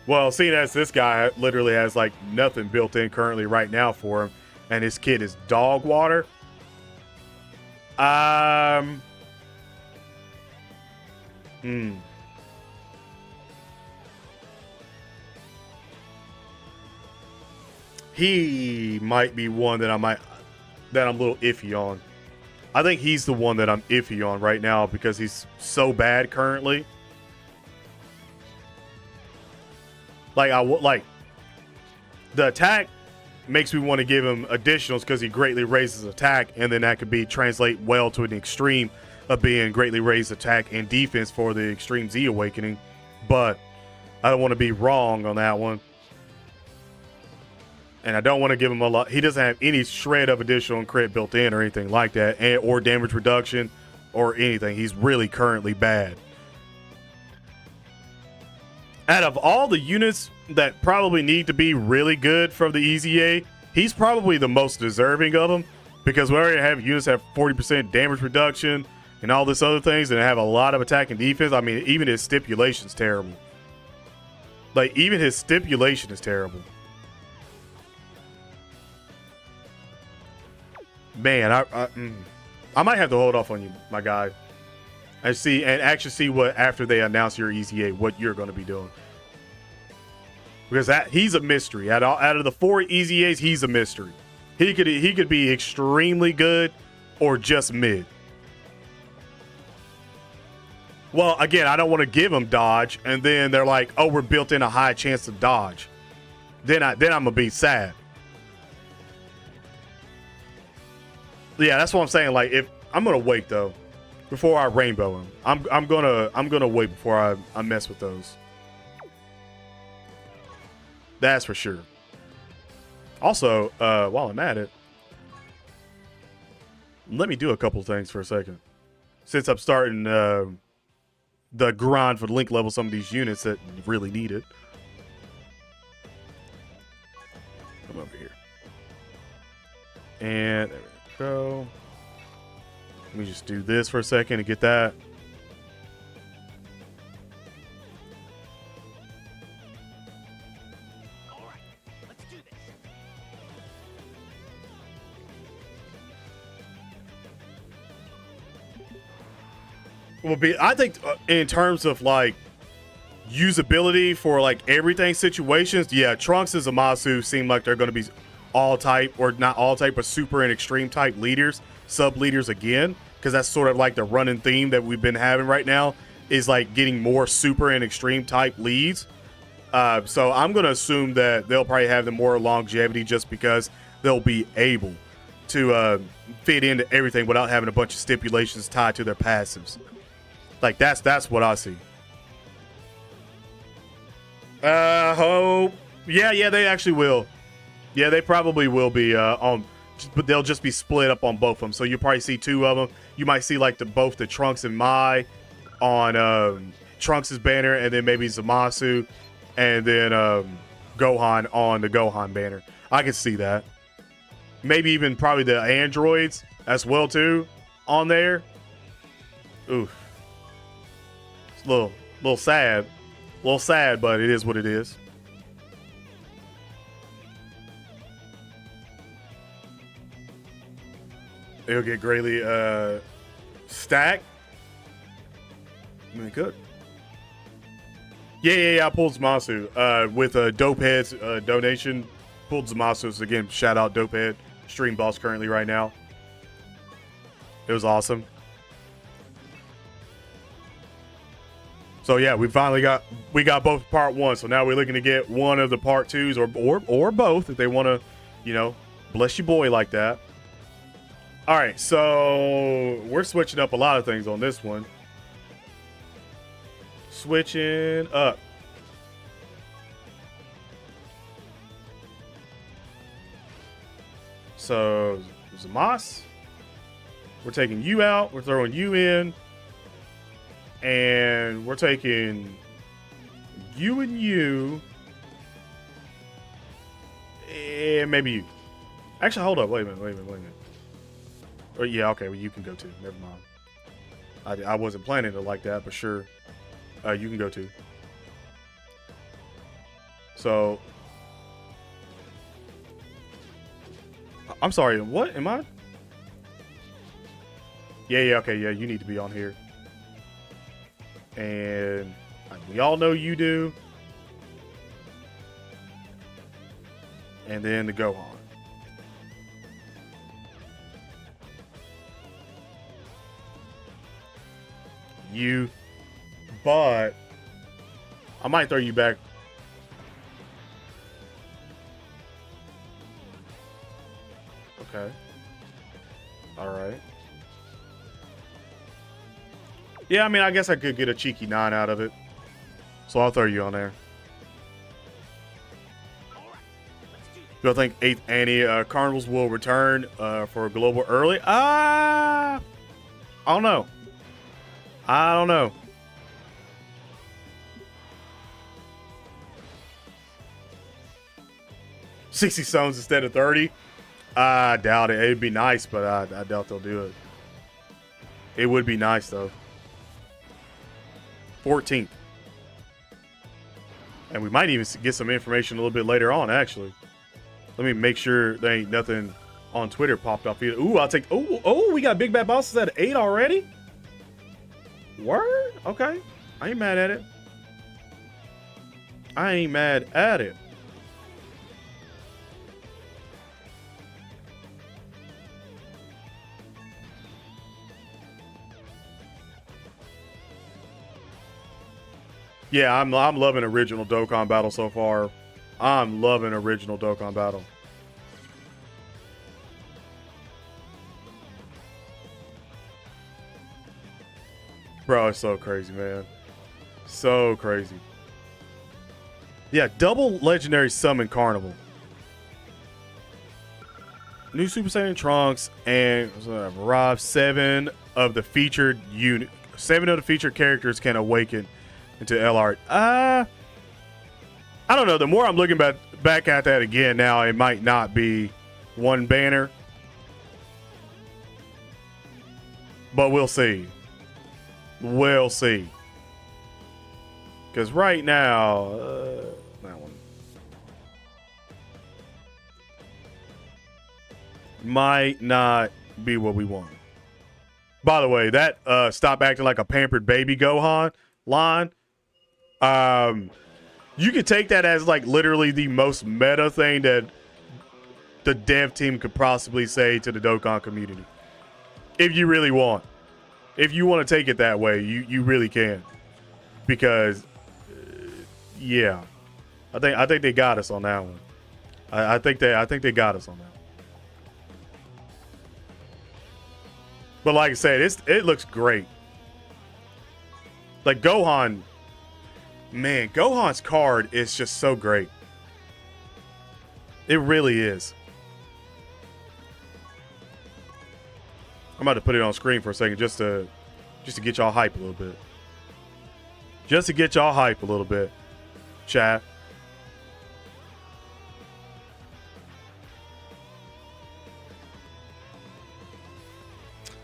Well, seeing as this guy literally has like nothing built in currently right now for him, and his kid is dog water. He might be one that I'm a little iffy on. I think he's the one that I'm iffy on right now because he's so bad currently. Like the attack makes me want to give him additionals because he greatly raises attack, and then that could be translate well to an extreme of being greatly raised attack and defense for the extreme Z awakening. But I don't want to be wrong on that one. And I don't want to give him a lot. He doesn't have any shred of additional crit built in or anything like that, or damage reduction or anything. He's really currently bad. Out of all the units that probably need to be really good from the EZA, he's probably the most deserving of them, because we already have units that have 40% damage reduction and all this other things, and have a lot of attack and defense. I mean, even his stipulation's terrible. Like, even his stipulation is terrible. Man, I might have to hold off on you, my guy. And actually see what, after they announce your EZA, what you're going to be doing. Because he's a mystery. Out of the 4 EZAs, he's a mystery. He could be extremely good or just mid. Well, again, I don't want to give him dodge, and then they're like, "Oh, we're built in a high chance of dodge." Then I'm gonna be sad. Yeah, that's what I'm saying. Like, if I'm gonna wait though, before I rainbow him, I'm gonna wait before I mess with those. That's for sure. Also, while I'm at it, let me do a couple things for a second. Since I'm starting the grind for the link level some of these units that really need it. Come over here. And there we go. Let me just do this for a second to get that. I think in terms of like usability for like everything situations, yeah, Trunks and Zamasu seem like they're going to be all type, or not all type, but super and extreme type leaders, sub leaders again. because that's sort of like the running theme that we've been having right now, is like getting more super and extreme type leads. So I'm going to assume that they'll probably have the more longevity just because they'll be able to fit into everything without having a bunch of stipulations tied to their passives. Like that's what I see. Hope. Yeah, they actually will. Yeah, they probably will be on, but they'll just be split up on both of them. So you'll probably see two of them. You might see like both the Trunks and Mai on Trunks' banner, and then maybe Zamasu, and then Gohan on the Gohan banner. I can see that. Maybe even probably the androids as well too on there. Oof. It's a little sad. A little sad, but it is what it is. It'll get greatly stacked. I mean, good. Yeah. I pulled Zamasu with a Dopehead's donation. Pulled Zamasu. So again, shout out Dopehead, stream boss currently right now. It was awesome. So yeah, we got both part one. So now we're looking to get one of the part twos or both if they want to, you know, bless your boy like that. All right, so we're switching up a lot of things on this one. Switching up. So Zamasu, we're taking you out. We're throwing you in. And we're taking you and you. And maybe you. Actually, hold up. Wait a minute. Oh, yeah, okay. Well, you can go too. Never mind. I wasn't planning it like that, but sure. You can go too. So. I'm sorry. What? Am I? Yeah, okay. Yeah, you need to be on here. And we all know you do. And then the Gohan. You. But I might throw you back. Okay. All right. Yeah, I mean, I guess I could get a cheeky 9 out of it. So I'll throw you on there. Do I think 8th Annie Carnivals will return for global early? I don't know. I don't know. $60 stones instead of 30? I doubt it. It'd be nice, but I doubt they'll do it. It would be nice, though. 14th. And we might even get some information a little bit later on, actually. Let me make sure there ain't nothing on Twitter popped up either. Ooh, I'll take... Oh, we got Big Bad Bosses at 8 already? Word? Okay. I ain't mad at it. I ain't mad at it. Yeah, I'm loving original Dokkan Battle so far. I'm loving original Dokkan Battle. Bro, it's so crazy, man. So crazy. Yeah, double legendary summon Carnival. New Super Saiyan Trunks and arrive 7 of the featured unit. 7 of the featured characters can awaken into L art. I don't know. The more I'm looking back at that again now, it might not be one banner. But we'll see. We'll see. Because right now, that one might not be what we want. By the way, that stop acting like a pampered baby Gohan line. You could take that as like literally the most meta thing that the dev team could possibly say to the Dokkan community. If you really want. If you want to take it that way, you really can. Because, yeah, I think they got us on that one. I think they got us on that. But like I said, it looks great. Like Gohan, man, Gohan's card is just so great. It really is. I'm about to put it on screen for a second just to get y'all hype a little bit. Just to get y'all hype a little bit, chat.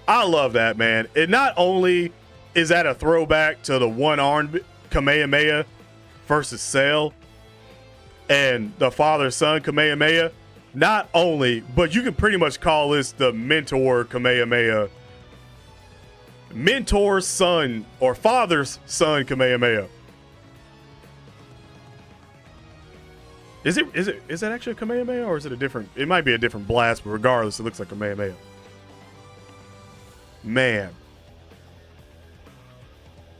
I love that, man. It not only is that a throwback to the one-armed Kamehameha versus Cell and the father-son Kamehameha, not only, but you can pretty much call this the mentor Kamehameha. Mentor's son or father's son Kamehameha. Is that actually a Kamehameha or is it a different? It might be a different blast, but regardless, it looks like Kamehameha. Man.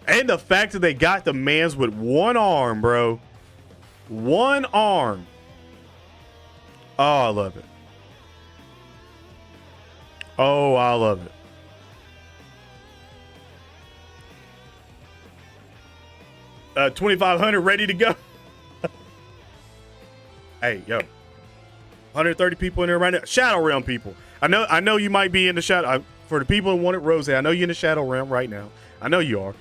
And the fact that they got the mans with one arm, bro. One arm. Oh, I love it. Oh, I love it. Uh, 2,500 ready to go. Hey, yo. 130 people in there right now. Shadow Realm people. I know you might be in the shadow. For the people who wanted Rose, I know you're in the Shadow Realm right now. I know you are.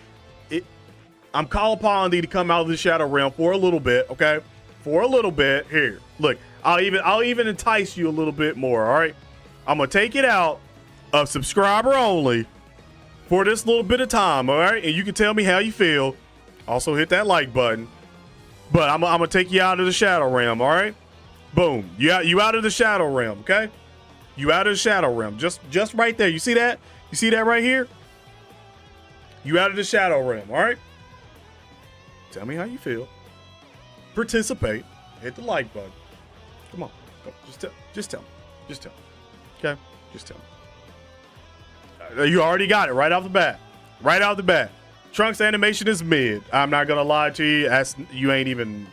I'm calling upon thee to come out of the Shadow Realm for a little bit, okay? For a little bit. Here, look. I'll even entice you a little bit more, all right? I'm gonna take it out of subscriber only for this little bit of time, all right? And you can tell me how you feel. Also hit that like button. But I'm gonna take you out of the Shadow Realm, all right? Boom. You out of the Shadow Realm, okay? You out of the Shadow Realm. Just right there. You see that? You see that right here? You out of the Shadow Realm, all right? Tell me how you feel. Participate. Hit the like button. Come on. Go. Just tell me. Just tell me. Okay? Just tell me. You already got it right off the bat. Right off the bat. Trunks animation is mid. I'm not going to lie to you. You ain't even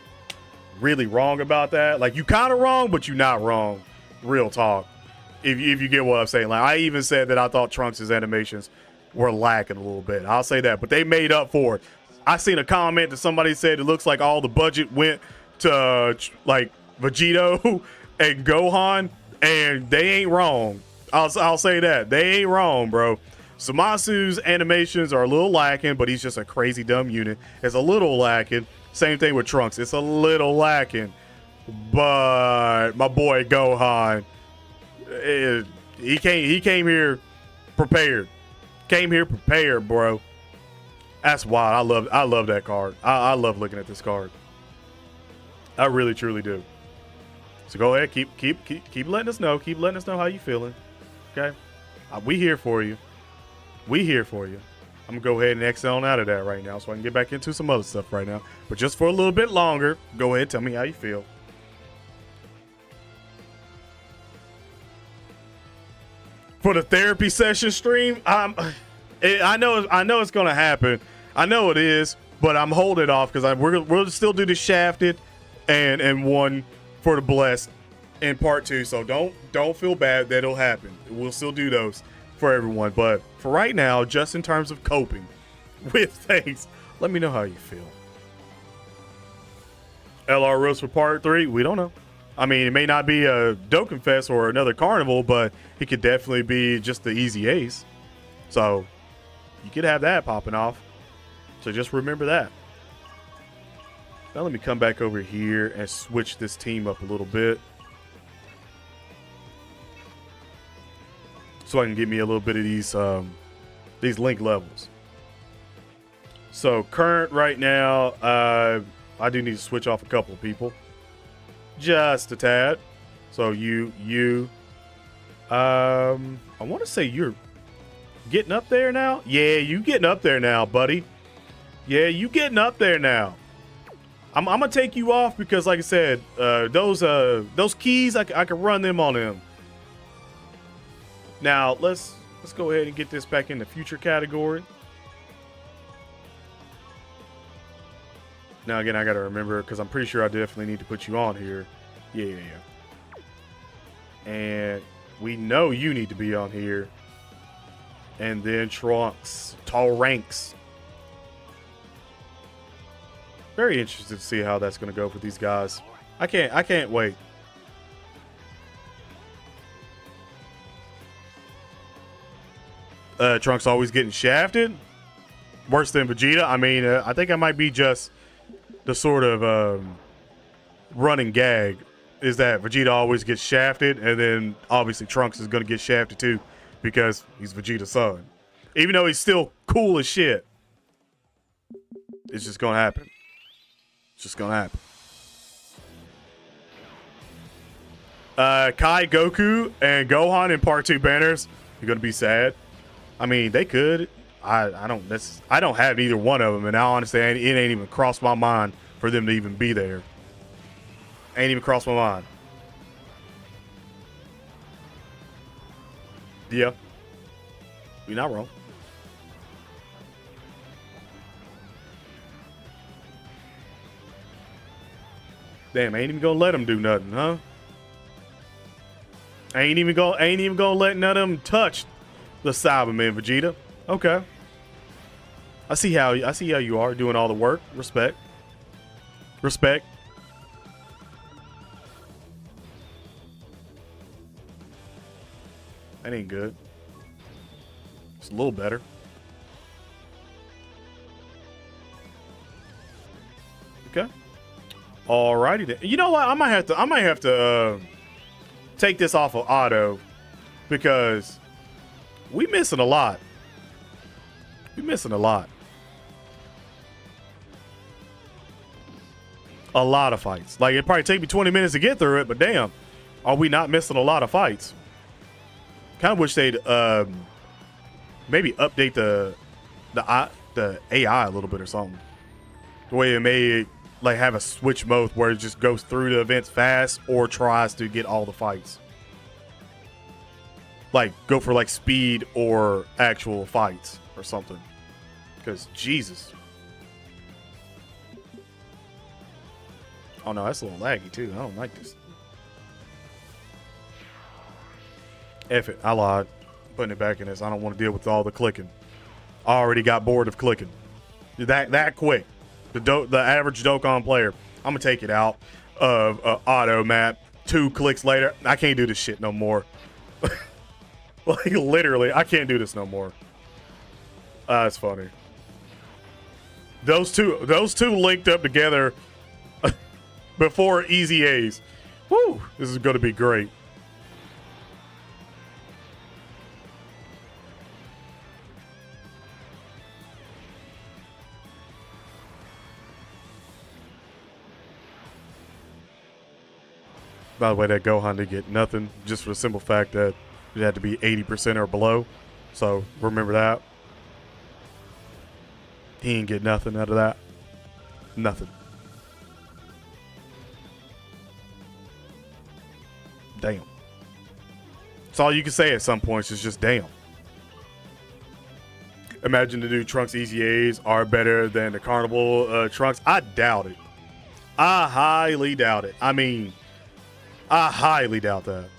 really wrong about that. Like, you kind of wrong, but you're not wrong. Real talk. If you get what I'm saying. Like, I even said that I thought Trunks' animations were lacking a little bit. I'll say that. But they made up for it. I seen a comment that somebody said it looks like all the budget went to, like, Vegito and Gohan. And they ain't wrong. I'll say that. They ain't wrong, bro. Zamasu's animations are a little lacking, but he's just a crazy dumb unit. It's a little lacking. Same thing with Trunks. It's a little lacking. But my boy Gohan, he came here prepared. Came here prepared, bro. That's wild. I love that card. I love looking at this card. I really truly do. So go ahead, keep letting us know. Keep letting us know how you feeling. Okay? We here for you. We here for you. I'm gonna go ahead and exit on out of that right now so I can get back into some other stuff right now. But just for a little bit longer, go ahead, tell me how you feel. For the therapy session stream, I know it's gonna happen. I know it is, but I'm holding it off because we'll still do the Shafted and one for the Blessed in part 2. So don't feel bad that it'll happen. We'll still do those for everyone, but for right now, just in terms of coping with things, let me know how you feel. LR Rose for part 3, we don't know. I mean, it may not be a Dokkan Fest or another Carnival, but it could definitely be just the Easy Ace. So you could have that popping off. So just remember that. Now let me come back over here and switch this team up a little bit, so I can get me a little bit of these link levels. So current right now, I do need to switch off a couple of people, just a tad. So I want to say you're getting up there now. Yeah, you getting up there now, buddy. Yeah, you getting up there now. I'm gonna take you off because, like I said, those keys I can run them on him. Now let's Let's go ahead and get this back in the future category. Now, again, I got to remember, because I'm pretty sure I definitely need to put you on here. Yeah. And we know you need to be on here. And then Trunks. Tall ranks. Very interested to see how that's going to go for these guys. I can't wait. Trunks always getting shafted. Worse than Vegeta. I mean, I think I might be just the sort of running gag is that Vegeta always gets shafted, and then obviously Trunks is going to get shafted too because he's Vegeta's son. Even though he's still cool as shit. It's just going to happen. It's just going to happen. Kai, Goku, and Gohan in Part 2 banners. You're going to be sad. I mean, they could. I don't have either one of them, and now honestly, it ain't even crossed my mind for them to even be there. Ain't even crossed my mind. Yeah, you're not wrong. Damn, ain't even gonna let them do nothing, huh? Ain't even gonna let none of them touch the Cyberman, Vegeta. Okay. I see how you are doing all the work. Respect. Respect. That ain't good. It's a little better. Okay. Alrighty then. You know what? I might have to take this off of auto because we missing a lot. We missing a lot. A lot of fights. Like, it'd probably take me 20 minutes to get through it, but damn, are we not missing a lot of fights? Kind of wish they'd maybe update the AI a little bit or something. The way it may like have a switch mode where it just goes through the events fast or tries to get all the fights. Like go for like speed or actual fights or something. Because Jesus. Oh no, that's a little laggy too. I don't like this. F it, I lied. Putting it back in this. I don't want to deal with all the clicking. I already got bored of clicking. That quick. The average Dokkan player. I'm gonna take it out of auto map. 2 clicks later, I can't do this shit no more. Like literally, I can't do this no more. That's funny. Those two linked up together before EZAs. Woo! This is gonna be great. By the way, that Gohan did get nothing, just for the simple fact that it had to be 80% or below. So remember that. He ain't get nothing out of that. Nothing. Damn. That's all you can say at some points is just damn. Imagine the new Trunks EZAs are better than the Carnival Trunks. I doubt it. I highly doubt it. I mean, I highly doubt that.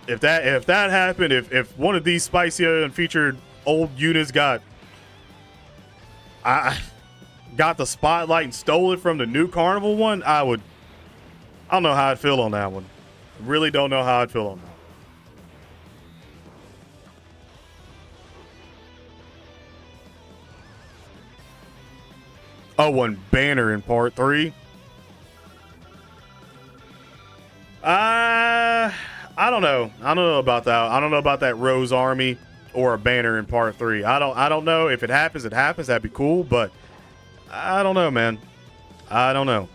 If that happened, if one of these spicier and featured old units got the spotlight and stole it from the new Carnival one, I don't know how I'd feel on that one. Really don't know how I'd feel on that. Oh, one banner in part 3. I don't know. I don't know about that. I don't know about that Rose Army or a banner in part 3. I don't know. If it happens, it happens. That'd be cool, but I don't know, man. I don't know.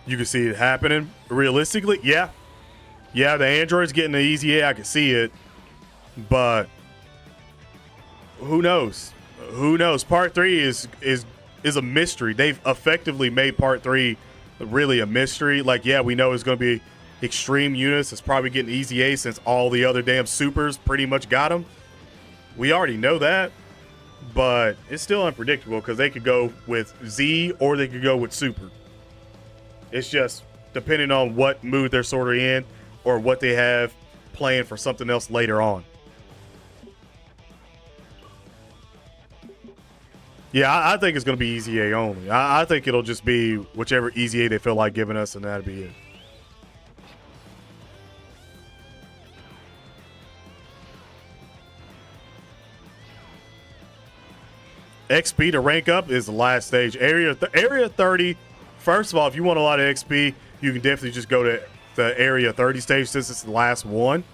You can see it happening realistically. Yeah. Yeah, the android's getting the easy. I can see it. But who knows? Who knows? Part 3 is a mystery. They've effectively made part 3 really a mystery. Like, yeah, we know it's going to be extreme units. It's probably getting EZA since all the other damn supers pretty much got them. We already know that, but it's still unpredictable because they could go with Z or they could go with super. It's just depending on what mood they're sort of in or what they have planned for something else later on. Yeah, I think it's going to be EZA only. I think it'll just be whichever EZA they feel like giving us, and that'll be it. XP to rank up is the last stage. Area 30. First of all, if you want a lot of XP, you can definitely just go to the Area 30 stage since it's the last one.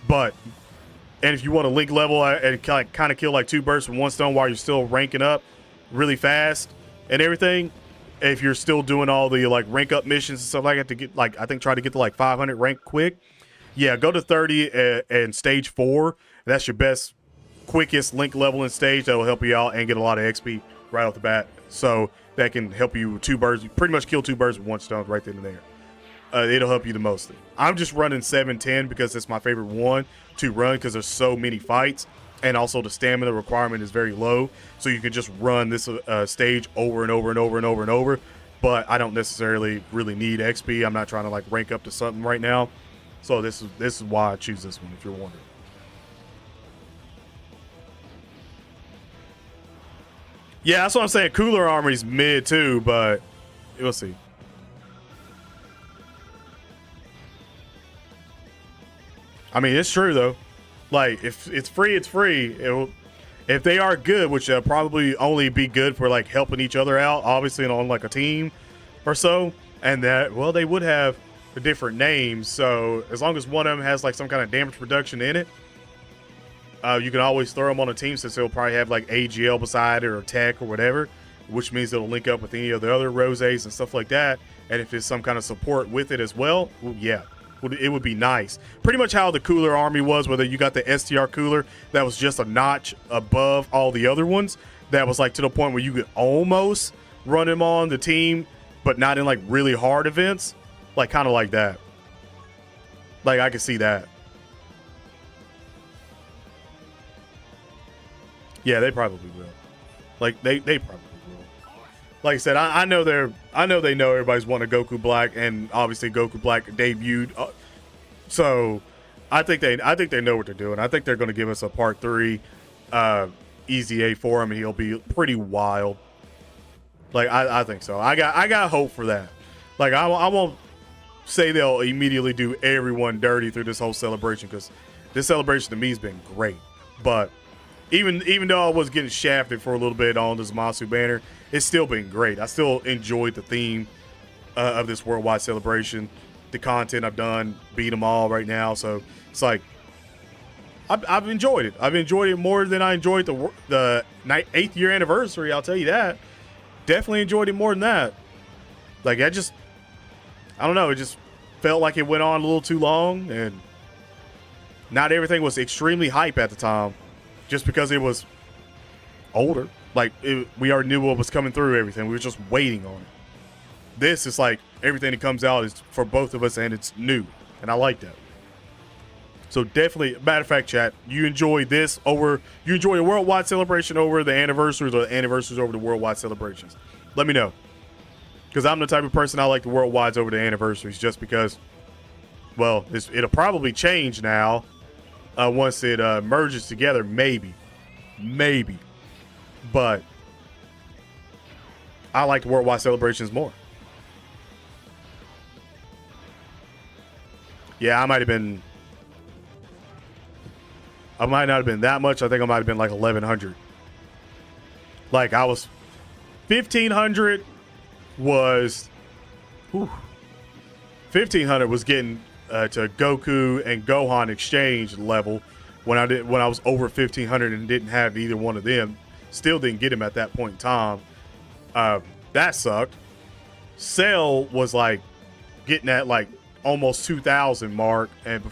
And if you want to link level and kind of kill like 2 birds with 1 stone while you're still ranking up really fast and everything, if you're still doing all the like rank up missions and stuff like that to get like, I think try to get to like 500 rank quick, yeah, go to 30 and stage 4. That's your best, quickest link leveling stage that will help you out and get a lot of XP right off the bat. So that can help you 2 birds, pretty much kill 2 birds with 1 stone right then and there. It'll help you the most. I'm just running 710 because it's my favorite one to run because there's so many fights, and also the stamina requirement is very low, so you can just run this stage over and over and over and over and over. But I don't necessarily really need XP. I'm not trying to like rank up to something right now, so this is why I choose this one. If you're wondering. Yeah, that's what I'm saying. Cooler Armory's mid too, but we'll see. I mean, it's true though. Like, if it's free, it's free. If they are good, which probably only be good for like helping each other out, obviously on like a team or so, and that, well, they would have a different names. So as long as one of them has like some kind of damage reduction in it, you can always throw them on a team since they'll probably have like AGL beside it or tech or whatever, which means it'll link up with any of the other roses and stuff like that. And if it's some kind of support with it as well, yeah. It would be nice. Pretty much how the cooler army was, whether you got the STR cooler that was just a notch above all the other ones, that was like to the point where you could almost run him on the team, but not in like really hard events, like kind of like that. Like I could see that. Yeah, they probably will. Like they probably will. Like I said, I know they know everybody's wanting Goku Black, and obviously Goku Black debuted. So I think they know what they're doing. I think they're going to give us a part 3 EZA for him, and he'll be pretty wild. Like I think so. I got hope for that. Like I won't say they'll immediately do everyone dirty through this whole celebration, because this celebration to me has been great. But even though I was getting shafted for a little bit on the Zamasu banner, it's still been great. I still enjoyed the theme of this worldwide celebration. The content I've done, beat them all right now. So it's like, I've enjoyed it. I've enjoyed it more than I enjoyed the 8th year anniversary. I'll tell you that. Definitely enjoyed it more than that. Like I don't know. It just felt like it went on a little too long, and not everything was extremely hype at the time, just because it was older. Like we already knew what was coming through everything. We were just waiting on it. This is like everything that comes out is for both of us, and it's new, and I like that. So definitely, matter of fact, chat, you enjoy this over, you enjoy the worldwide celebration over the anniversaries, or the anniversaries over the worldwide celebrations? Let me know, because I'm the type of person I like the worldwides over the anniversaries, just because, well, it'll probably change now once it merges together, maybe. But I like the worldwide celebrations more. Yeah, I might not have been that much. I think I might have been like 1,100. Like I was 1,500 was 1,500 was getting to Goku and Gohan exchange level when I was over 1,500 and didn't have either one of them. Still didn't get him at that point in time. That sucked. Cell was like getting at like almost 2,000 mark, and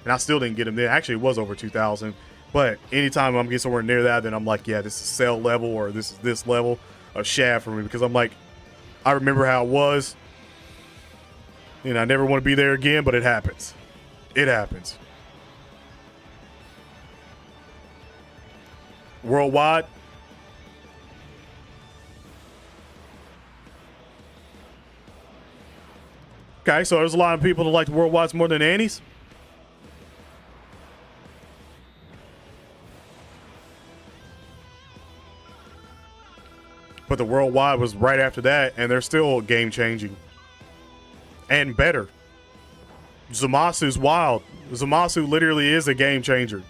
I still didn't get him there. Actually, it was over 2,000. But anytime I'm getting somewhere near that, then I'm like, yeah, this is Cell level, or this is this level of Shaft for me, because I'm like, I remember how it was And I never want to be there again, but it happens. It happens. Worldwide. Okay, so there's a lot of people that like the worldwides more than Annie's. But the worldwide was right after that, and they're still game changing and better. Zamasu's wild. Zamasu literally is a game changer.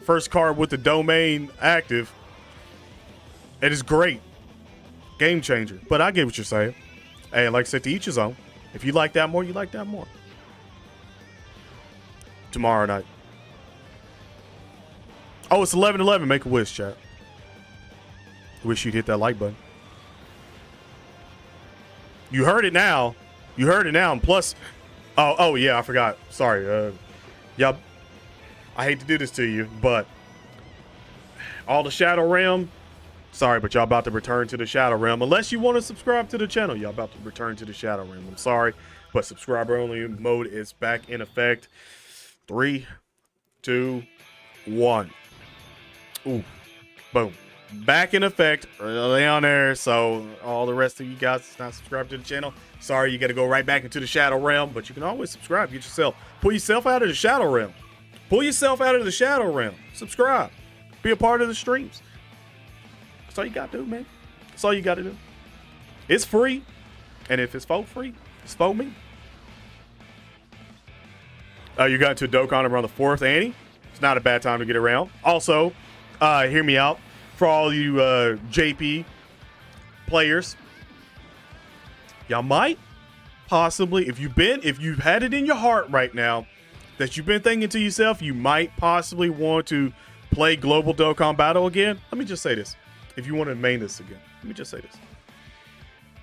First card with the domain active. It is great. Game changer. But I get what you're saying. Hey, like I said, to each his own. If you like that more, you like that more. Tomorrow night. Oh, it's 11/11. Make a wish, chat. Wish you'd hit that like button. You heard it now. You heard it now. And plus, oh yeah, I forgot. Sorry. Y'all, I hate to do this to you, but all the Shadow Realm. Sorry, but y'all about to return to the Shadow Realm. Unless you want to subscribe to the channel, y'all about to return to the Shadow Realm. I'm sorry, but subscriber only mode is back in effect. 3, 2, 1. Ooh, boom. Back in effect, early on there. So all the rest of you guys that's not subscribed to the channel, sorry, you got to go right back into the Shadow Realm. But you can always subscribe. Get yourself, pull yourself out of the Shadow Realm. Pull yourself out of the Shadow Realm. Subscribe. Be a part of the streams. That's all you got to do, man. That's all you got to do. It's free. And if it's for free, it's for me. You got into Dokkan around the 4th, Annie. It's not a bad time to get around. Also, hear me out. For all you JP players, y'all might possibly, if you've had it in your heart right now that you've been thinking to yourself, you might possibly want to play Global Dokkan Battle again. Let me just say this. If you want to main this again, let me just say this.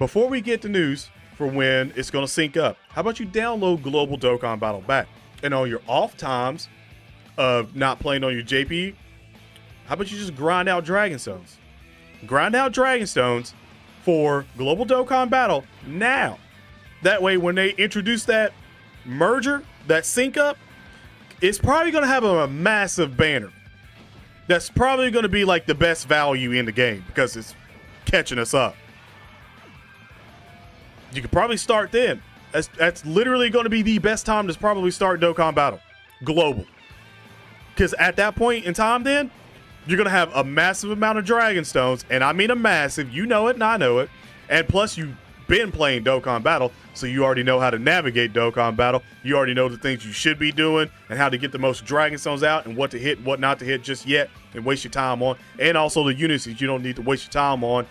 Before we get the news for when it's going to sync up, how about you download Global Dokkan Battle back? And on your off times of not playing on your JP, how about you just grind out Dragon Stones? Grind out Dragon Stones for Global Dokkan Battle now. That way, when they introduce that merger, that sync up, it's probably going to have a massive banner. That's probably going to be like the best value in the game because it's catching us up. You could probably start then. That's literally going to be the best time to probably start Dokkan Battle. Global. Because at that point in time then, you're going to have a massive amount of Dragon Stones, and I mean a massive. You know it, and I know it. And plus, you've been playing Dokkan Battle, so you already know how to navigate Dokkan Battle. You already know the things you should be doing and how to get the most Dragon Stones out and what to hit and what not to hit just yet and waste your time on. And also the units that you don't need to waste your time on.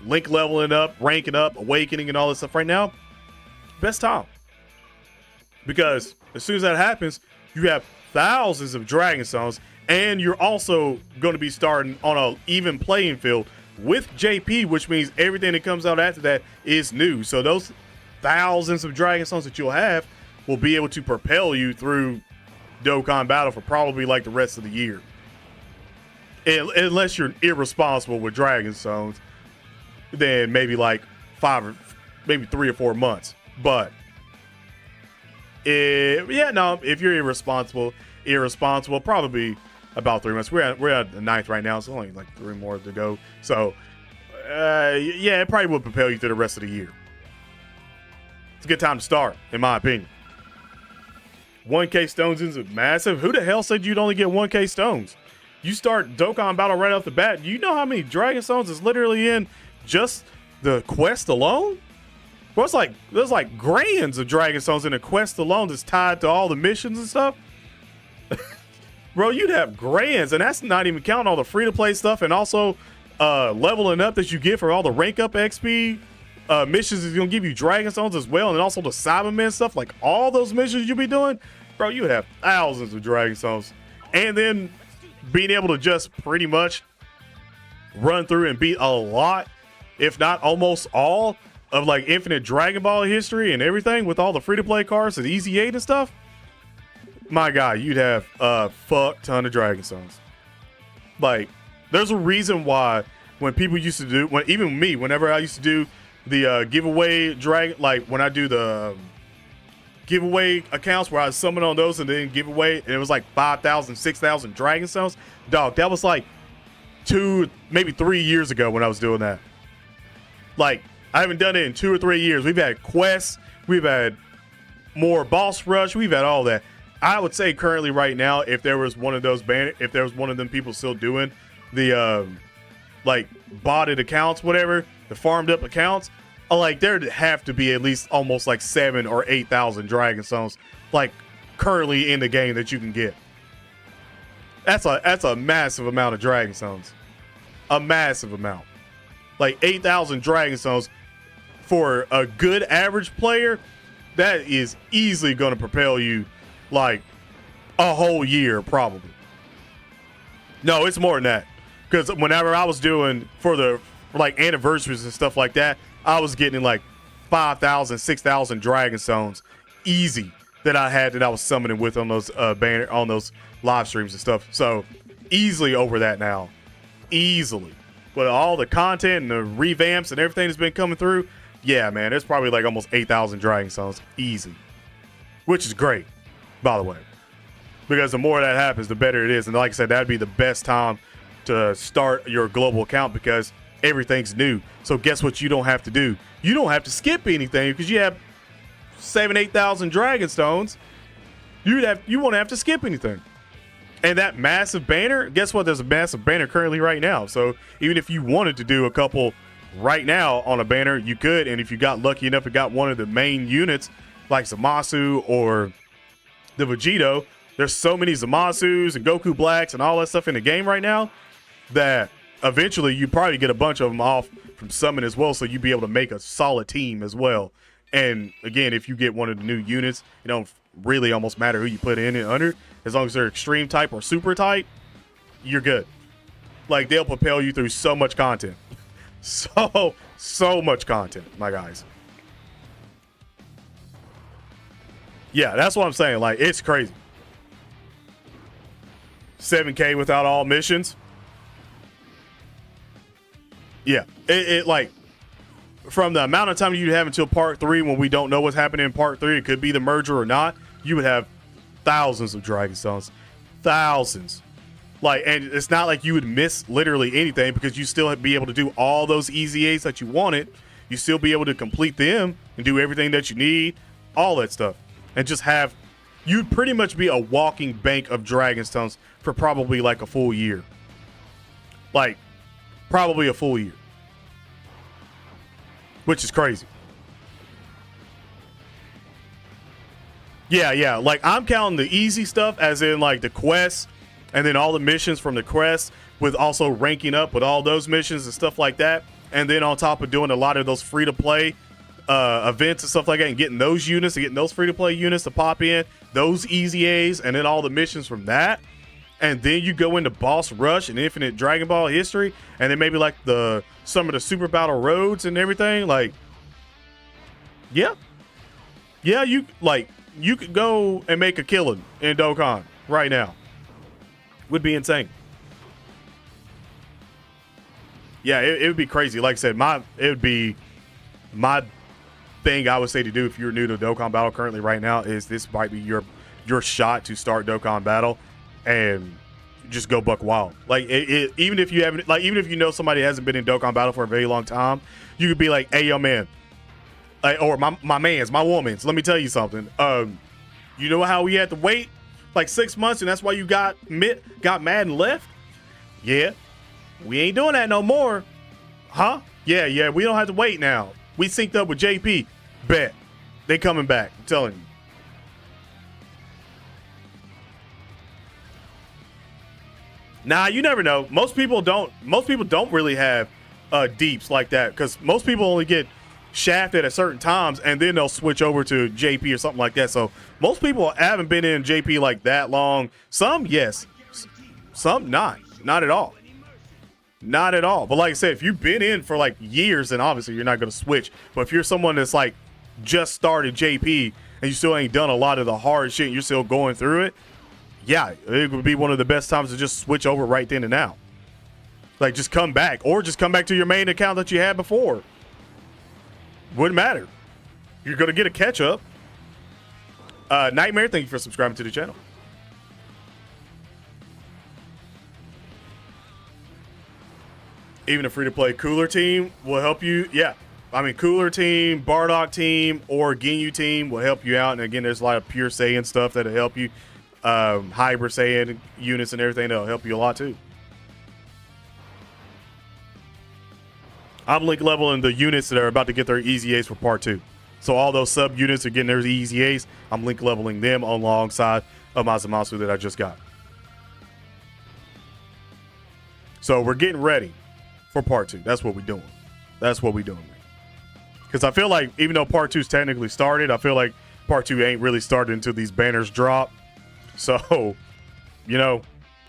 Link leveling up, ranking up, awakening, and all this stuff right now. Best time. Because as soon as that happens, you have thousands of Dragon Stones. And you're also going to be starting on an even playing field with JP, which means everything that comes out after that is new. So those thousands of Dragon Stones that you'll have will be able to propel you through Dokkan Battle for probably like the rest of the year. Unless you're irresponsible with Dragon Stones, then maybe like 3 or 4 months. But if you're irresponsible, probably about 3 months. We're at the 9th right now, so only like 3 more to go. So, yeah, it probably will propel you through the rest of the year. It's a good time to start, in my opinion. 1K stones is massive. Who the hell said you'd only get 1K stones? You start Dokkan Battle right off the bat. You know how many Dragon Stones is literally in just the quest alone? Bro, there's like grands of Dragon Stones in the quest alone that's tied to all the missions and stuff. Bro, you'd have grands, and that's not even counting all the free-to-play stuff and also leveling up that you get for all the rank-up XP missions is going to give you Dragon Stones as well, and also the Cybermen stuff, like all those missions you'll be doing. Bro, you would have thousands of Dragon Stones. And then being able to just pretty much run through and beat a lot, if not almost all, of like Infinite Dragon Ball history and everything with all the free-to-play cards and Easy 8 and stuff. My God, you'd have a fuck ton of Dragon Stones. Like, there's a reason why when people used to do, even me, whenever I used to do the giveaway drag, like when I do the giveaway accounts where I summon on those and then giveaway, and it was like 5,000, 6,000 dragon stones. Dog, that was like 2, maybe 3 years ago when I was doing that. Like, I haven't done it in 2 or 3 years. We've had quests, we've had more boss rush, we've had all that. I would say currently right now, if there was one of those if there was one of them people still doing the like botted accounts, whatever, the farmed up accounts, like there'd have to be at least almost like 7,000 or 8,000 dragon stones like currently in the game that you can get. That's a massive amount of dragon stones. A massive amount. Like 8,000 dragon stones for a good average player, that is easily going to propel you like a whole year probably. No, it's more than that. Because whenever I was doing for the like anniversaries and stuff like that, I was getting like 5,000, 6,000 dragon stones easy that I was summoning with on those on those live streams and stuff. So easily over that now, easily. With all the content and the revamps and everything that's been coming through, yeah, man, it's probably like almost 8,000 dragon stones easy, which is great, by the way, because the more that happens, the better it is. And like I said, that'd be the best time to start your global account because everything's new. So guess what you don't have to do? You don't have to skip anything because you have 7,000, 8,000 dragon stones. You won't have to skip anything. And that massive banner, guess what? There's a massive banner currently right now. So even if you wanted to do a couple right now on a banner, you could. And if you got lucky enough and got one of the main units like Zamasu or the Vegito, there's so many Zamasus and Goku Blacks and all that stuff in the game right now that eventually you probably get a bunch of them off from summon as well. So you'd be able to make a solid team as well. And again, if you get one of the new units, it don't really almost matter who you put in and under. As long as they're extreme type or super type, you're good. Like, they'll propel you through so much content. So much content, my guys. Yeah, that's what I'm saying. Like, it's crazy. 7K without all missions. Yeah, it like, from the amount of time you have until part 3, when we don't know what's happening in part 3, it could be the merger or not, you would have thousands of dragon stones. Thousands. Like, and it's not like you would miss literally anything because you still be able to do all those EZAs that you wanted. You still be able to complete them and do everything that you need, all that stuff. And just have, you'd pretty much be a walking bank of dragon stones for probably like a full year. Like, probably a full year. Which is crazy. Yeah. Like, I'm counting the easy stuff as in like the quests and then all the missions from the quests with also ranking up with all those missions and stuff like that. And then on top of doing a lot of those free-to-play events and stuff like that and getting those units and getting those free-to-play units to pop in, those EZAs, and then all the missions from that. And then you go into Boss Rush and Infinite Dragon Ball History, and then maybe like some of the Super Battle Roads and everything. Like, yeah, you could go and make a killing in Dokkan right now. Would be insane. Yeah, it would be crazy. Like I said, it would be my thing I would say to do if you're new to Dokkan Battle currently right now is this might be your shot to start Dokkan Battle and just go buck wild. Like, even if you haven't, like, even if you know somebody hasn't been in Dokkan Battle for a very long time, you could be like, hey, yo, man, or my man's, my woman's, let me tell you something. You know how we had to wait like 6 months and that's why you got mad and left? Yeah, we ain't doing that no more. Huh? Yeah, we don't have to wait now. We synced up with JP. Bet. They coming back, I'm telling you. Nah, you never know. Most people don't really have deeps like that because most people only get shafted at certain times and then they'll switch over to JP or something like that. So most people haven't been in JP like that long. Some, yes. Some, not at all. Not at all. But like I said, if you've been in for like years, then obviously you're not going to switch. But if you're someone that's like just started JP and you still ain't done a lot of the hard shit and you're still going through it, yeah, it would be one of the best times to just switch over right then and now. Like, just come back or just come back to your main account that you had before. Wouldn't matter. You're going to get a catch up. Nightmare, thank you for subscribing to the channel. Even a free-to-play cooler team will help you. Yeah. I mean, cooler team, Bardock team, or Ginyu team will help you out. And again, there's a lot of pure Saiyan stuff that'll help you. Hybrid Saiyan units and everything that'll help you a lot too. I'm link leveling the units that are about to get their EZAs for part 2. So all those sub units are getting their EZAs. I'm link leveling them alongside of my Zamasu that I just got. So we're getting ready for part 2. That's what we're doing. That's what we're doing. Because I feel like even though part 2's technically started, I feel like part 2 ain't really started until these banners drop. So, you know,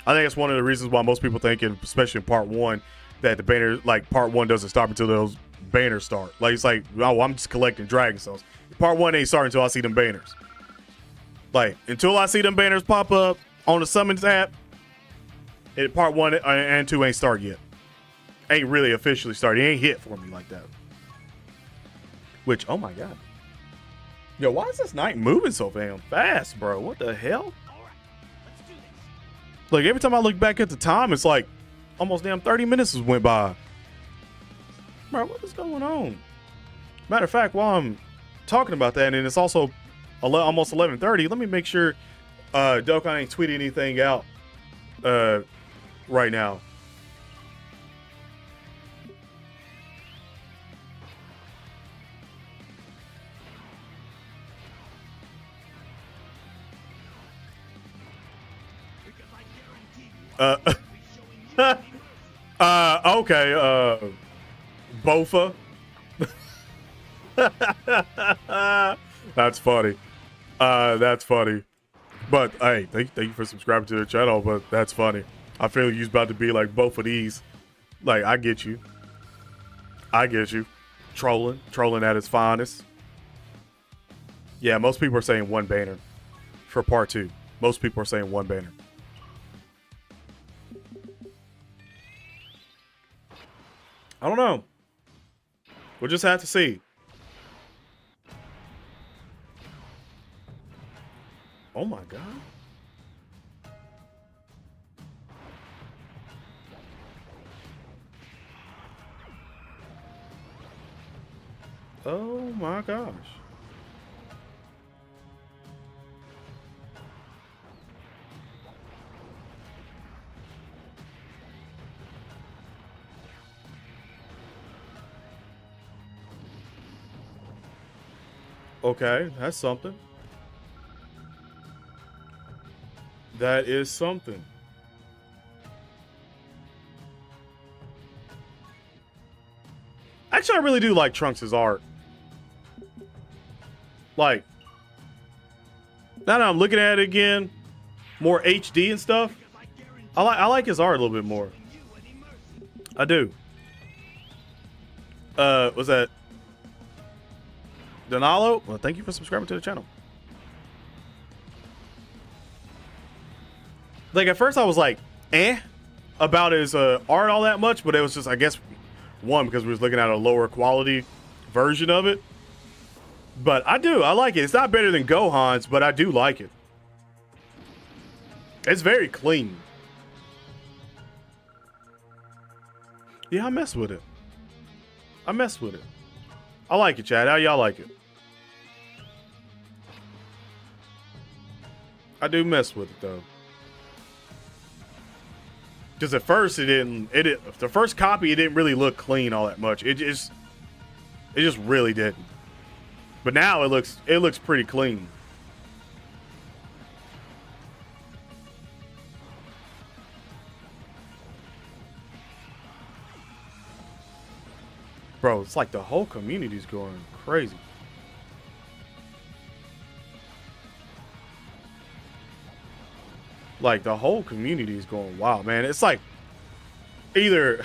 I think it's one of the reasons why most people think, especially in part 1, that the banner, like part 1 doesn't start until those banners start. Like, it's like, oh, I'm just collecting Dragon Stones. Part 1 ain't starting until I see them banners. Like, until I see them banners pop up on the summons app, part 1 and 2 ain't started yet. Ain't really officially started. It ain't hit for me like that. Which, oh my God. Yo, why is this night moving so damn fast, bro? What the hell? Like, every time I look back at the time, it's like almost damn 30 minutes has went by. Bro, what is going on? Matter of fact, while I'm talking about that, and it's also almost 11:30, let me make sure Dokkan ain't tweeted anything out right now. Okay, Bofa. That's funny. That's funny. But hey, thank you for subscribing to the channel, but that's funny. I feel you're about to be like both of these. Like, I get you. I get you. Trolling at its finest. Yeah, most people are saying one banner for part 2. Most people are saying one banner. I don't know. We'll just have to see. Oh my God. Oh my gosh. Okay, that's something. That is something. Actually, I really do like Trunks' art. Like, now that I'm looking at it again, more HD and stuff, I like his art a little bit more. I do. Was that Donalo? Well, thank you for subscribing to the channel. Like, at first I was like, about his art all that much, but it was just, I guess, one, because we was looking at a lower quality version of it. But I like it. It's not better than Gohan's, but I do like it. It's very clean. Yeah, I mess with it. I mess with it. I like it, Chad. How y'all like it? I do mess with it, though. Because at first the first copy, it didn't really look clean all that much. It just really didn't. But now it looks pretty clean. Bro, it's like the whole community's going crazy. Like, the whole community is going wild, man. It's like either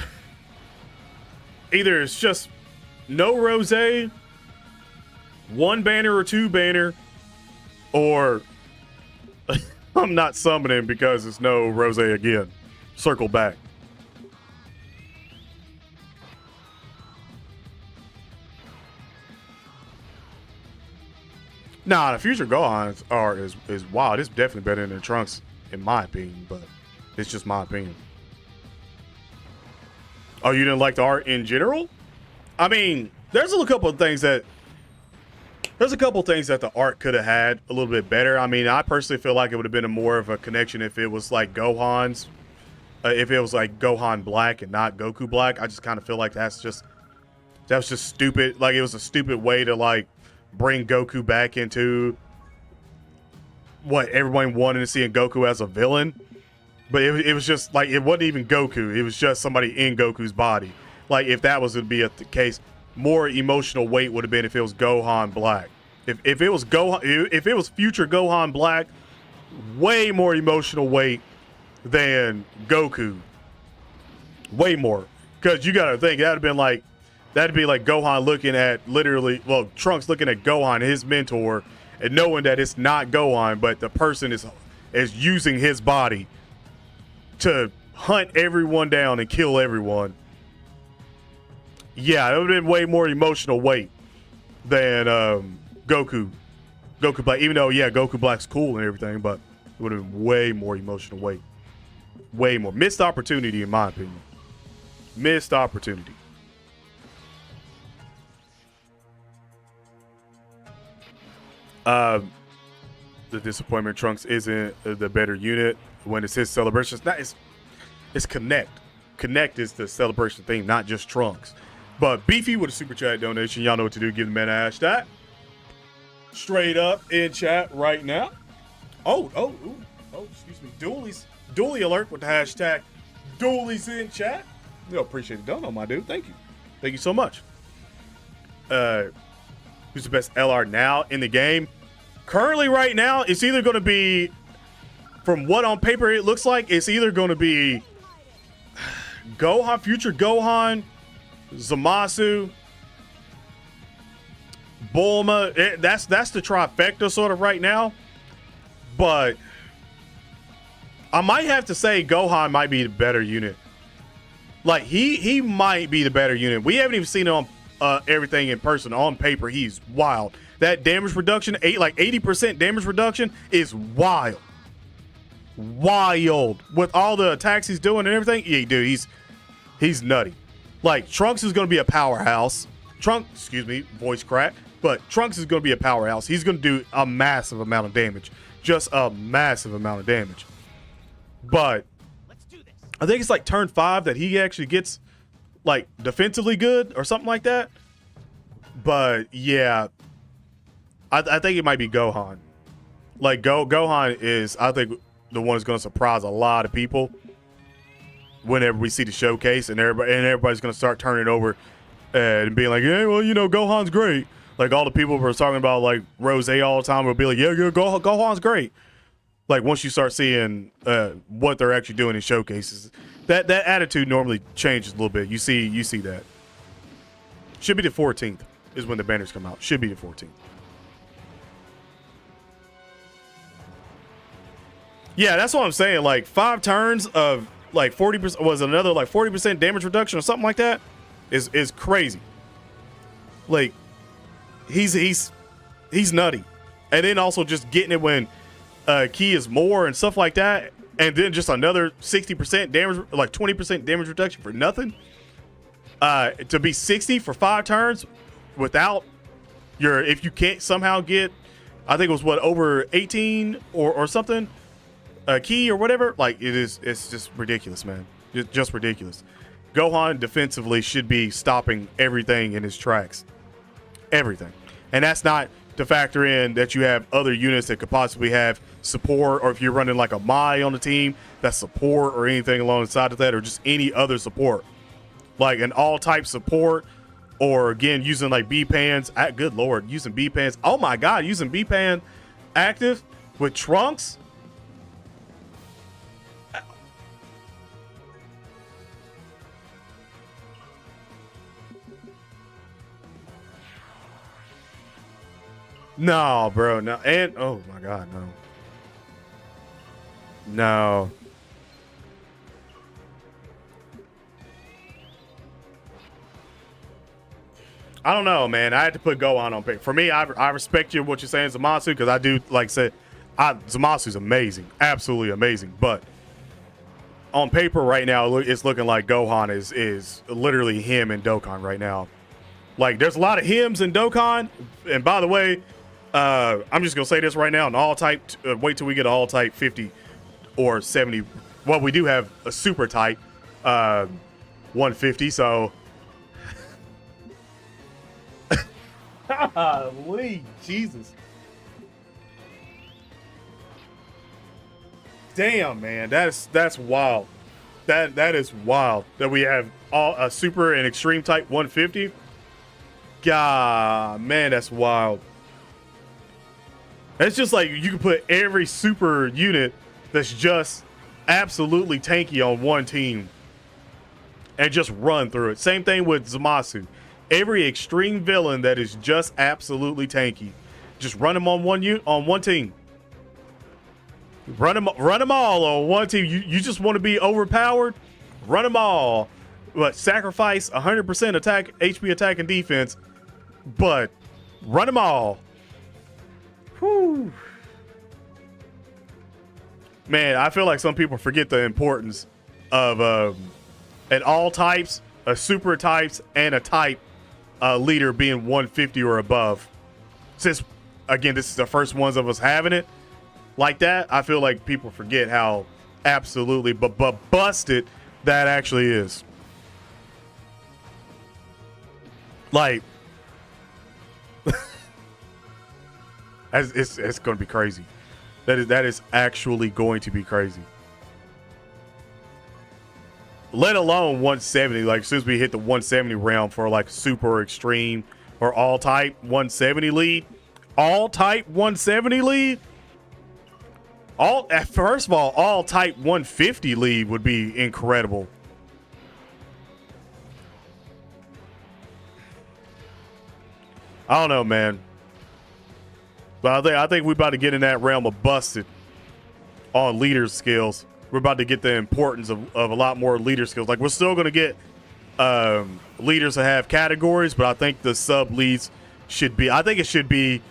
it's just no rose, one banner or two banner, or I'm not summoning because it's no rose again. Circle back. Nah, the future Gohan's art is wild. It's definitely better than Trunks, in my opinion, but it's just my opinion. Oh, you didn't like the art in general? I mean, there's a couple of things that the art could have had a little bit better. I mean, I personally feel like it would have been a more of a connection if it was like Gohan's, if it was like Gohan Black and not Goku Black. I just kind of feel like that was just stupid. Like, it was a stupid way to like bring Goku back into what everyone wanted to see in Goku as a villain. But it was just like, it wasn't even Goku. It was just somebody in Goku's body. Like, if that was to be the case, more emotional weight would have been if it was Gohan Black. If it was future Gohan Black, way more emotional weight than Goku. Way more. Because you got to think, that'd be like Gohan looking at Trunks looking at Gohan, his mentor, and knowing that it's not Gohan, but the person is using his body to hunt everyone down and kill everyone. Yeah, it would have been way more emotional weight than Goku Black. Even though, yeah, Goku Black's cool and everything, but it would have been way more emotional weight. Way more. Missed opportunity, in my opinion. Missed opportunity. The disappointment, Trunks isn't the better unit when it's his celebration. It's Connect. Connect is the celebration thing, not just Trunks. But Beefy with a super chat donation. Y'all know what to do. Give the man a hashtag. Straight up in chat right now. Oh, excuse me. Dooley alert with the hashtag Dooley's in chat. You appreciate it. Don't know, my dude. Thank you. Thank you so much. Who's the best LR now in the game? Currently, right now, it's either going to be, from what on paper it looks like, it's either going to be Gohan, future Gohan, Zamasu, Bulma. That's the trifecta sort of right now. But I might have to say Gohan might be the better unit. Like, he might be the better unit. We haven't even seen him on everything in person. On paper, he's wild. That damage reduction, 80% damage reduction is wild. Wild. With all the attacks he's doing and everything, yeah, dude, he's nutty. Like, Trunks is going to be a powerhouse. Voice crack. But Trunks is going to be a powerhouse. He's going to do a massive amount of damage. Just a massive amount of damage. But I think it's like turn 5 that he actually gets, like, defensively good or something like that. But, yeah, I think it might be Gohan. Like, Gohan is, I think, the one who's going to surprise a lot of people whenever we see the showcase, and everybody's going to start turning over and being like, yeah, well, you know, Gohan's great. Like, all the people who are talking about, like, Rose all the time will be like, yeah, Gohan's great. Like, once you start seeing what they're actually doing in showcases, that attitude normally changes a little bit. You see that. Should be the 14th is when the banners come out. Should be the 14th. Yeah, that's what I'm saying. Like, 5 turns of like 40% was another like 40% damage reduction or something like that is crazy. Like, he's nutty. And then also just getting it when key is more and stuff like that, and then just another 60% damage, like 20% damage reduction for nothing. To be 60 for 5 turns without if you can't somehow get, I think it was over 18 or something, key or whatever, like it's just ridiculous, man. Just ridiculous. Gohan defensively should be stopping everything in his tracks. Everything. And that's not to factor in that you have other units that could possibly have support, or if you're running like a Mai on the team, that's support or anything alongside of that, or just any other support. Like an all-type support, or again, using like B-Pans. Good Lord, using B-Pans. Oh my God, using B-Pan active with Trunks? No, bro, no. And oh my God, no. No. I don't know, man. I had to put Gohan on paper. For me, I respect you what you're saying, Zamasu, because I do, like I said, Zamasu's amazing, absolutely amazing. But on paper right now, it's looking like Gohan is literally him in Dokkan right now. Like, there's a lot of hims in Dokkan. And by the way, I'm just gonna say this right now: an all type. Wait till we get an all type 50 or 70. Well, we do have a super type 150. So. Golly, Jesus. Damn, man, that's wild. That is wild that we have all a super and extreme type 150. God, man, that's wild. It's just like you can put every super unit that's just absolutely tanky on one team and just run through it. Same thing with Zamasu. Every extreme villain that is just absolutely tanky, just run them on one team. Run them all on one team. You just want to be overpowered? Run them all. But sacrifice 100% attack, HP, attack, and defense. But run them all. Whew. Man, I feel like some people forget the importance of an all types, a super types, and a type leader being 150 or above. Since, again, this is the first ones of us having it like that, I feel like people forget how absolutely busted that actually is. Like, it's going to be crazy. That is actually going to be crazy. Let alone 170. Like, as soon as we hit the 170 realm for like super extreme or all type 170 lead, all type 170 lead. First of all type 150 lead would be incredible. I don't know, man. But I think we're about to get in that realm of busted on leader skills. We're about to get the importance of a lot more leader skills. Like, we're still going to get leaders that have categories, but I think the sub leads should be, I think it should be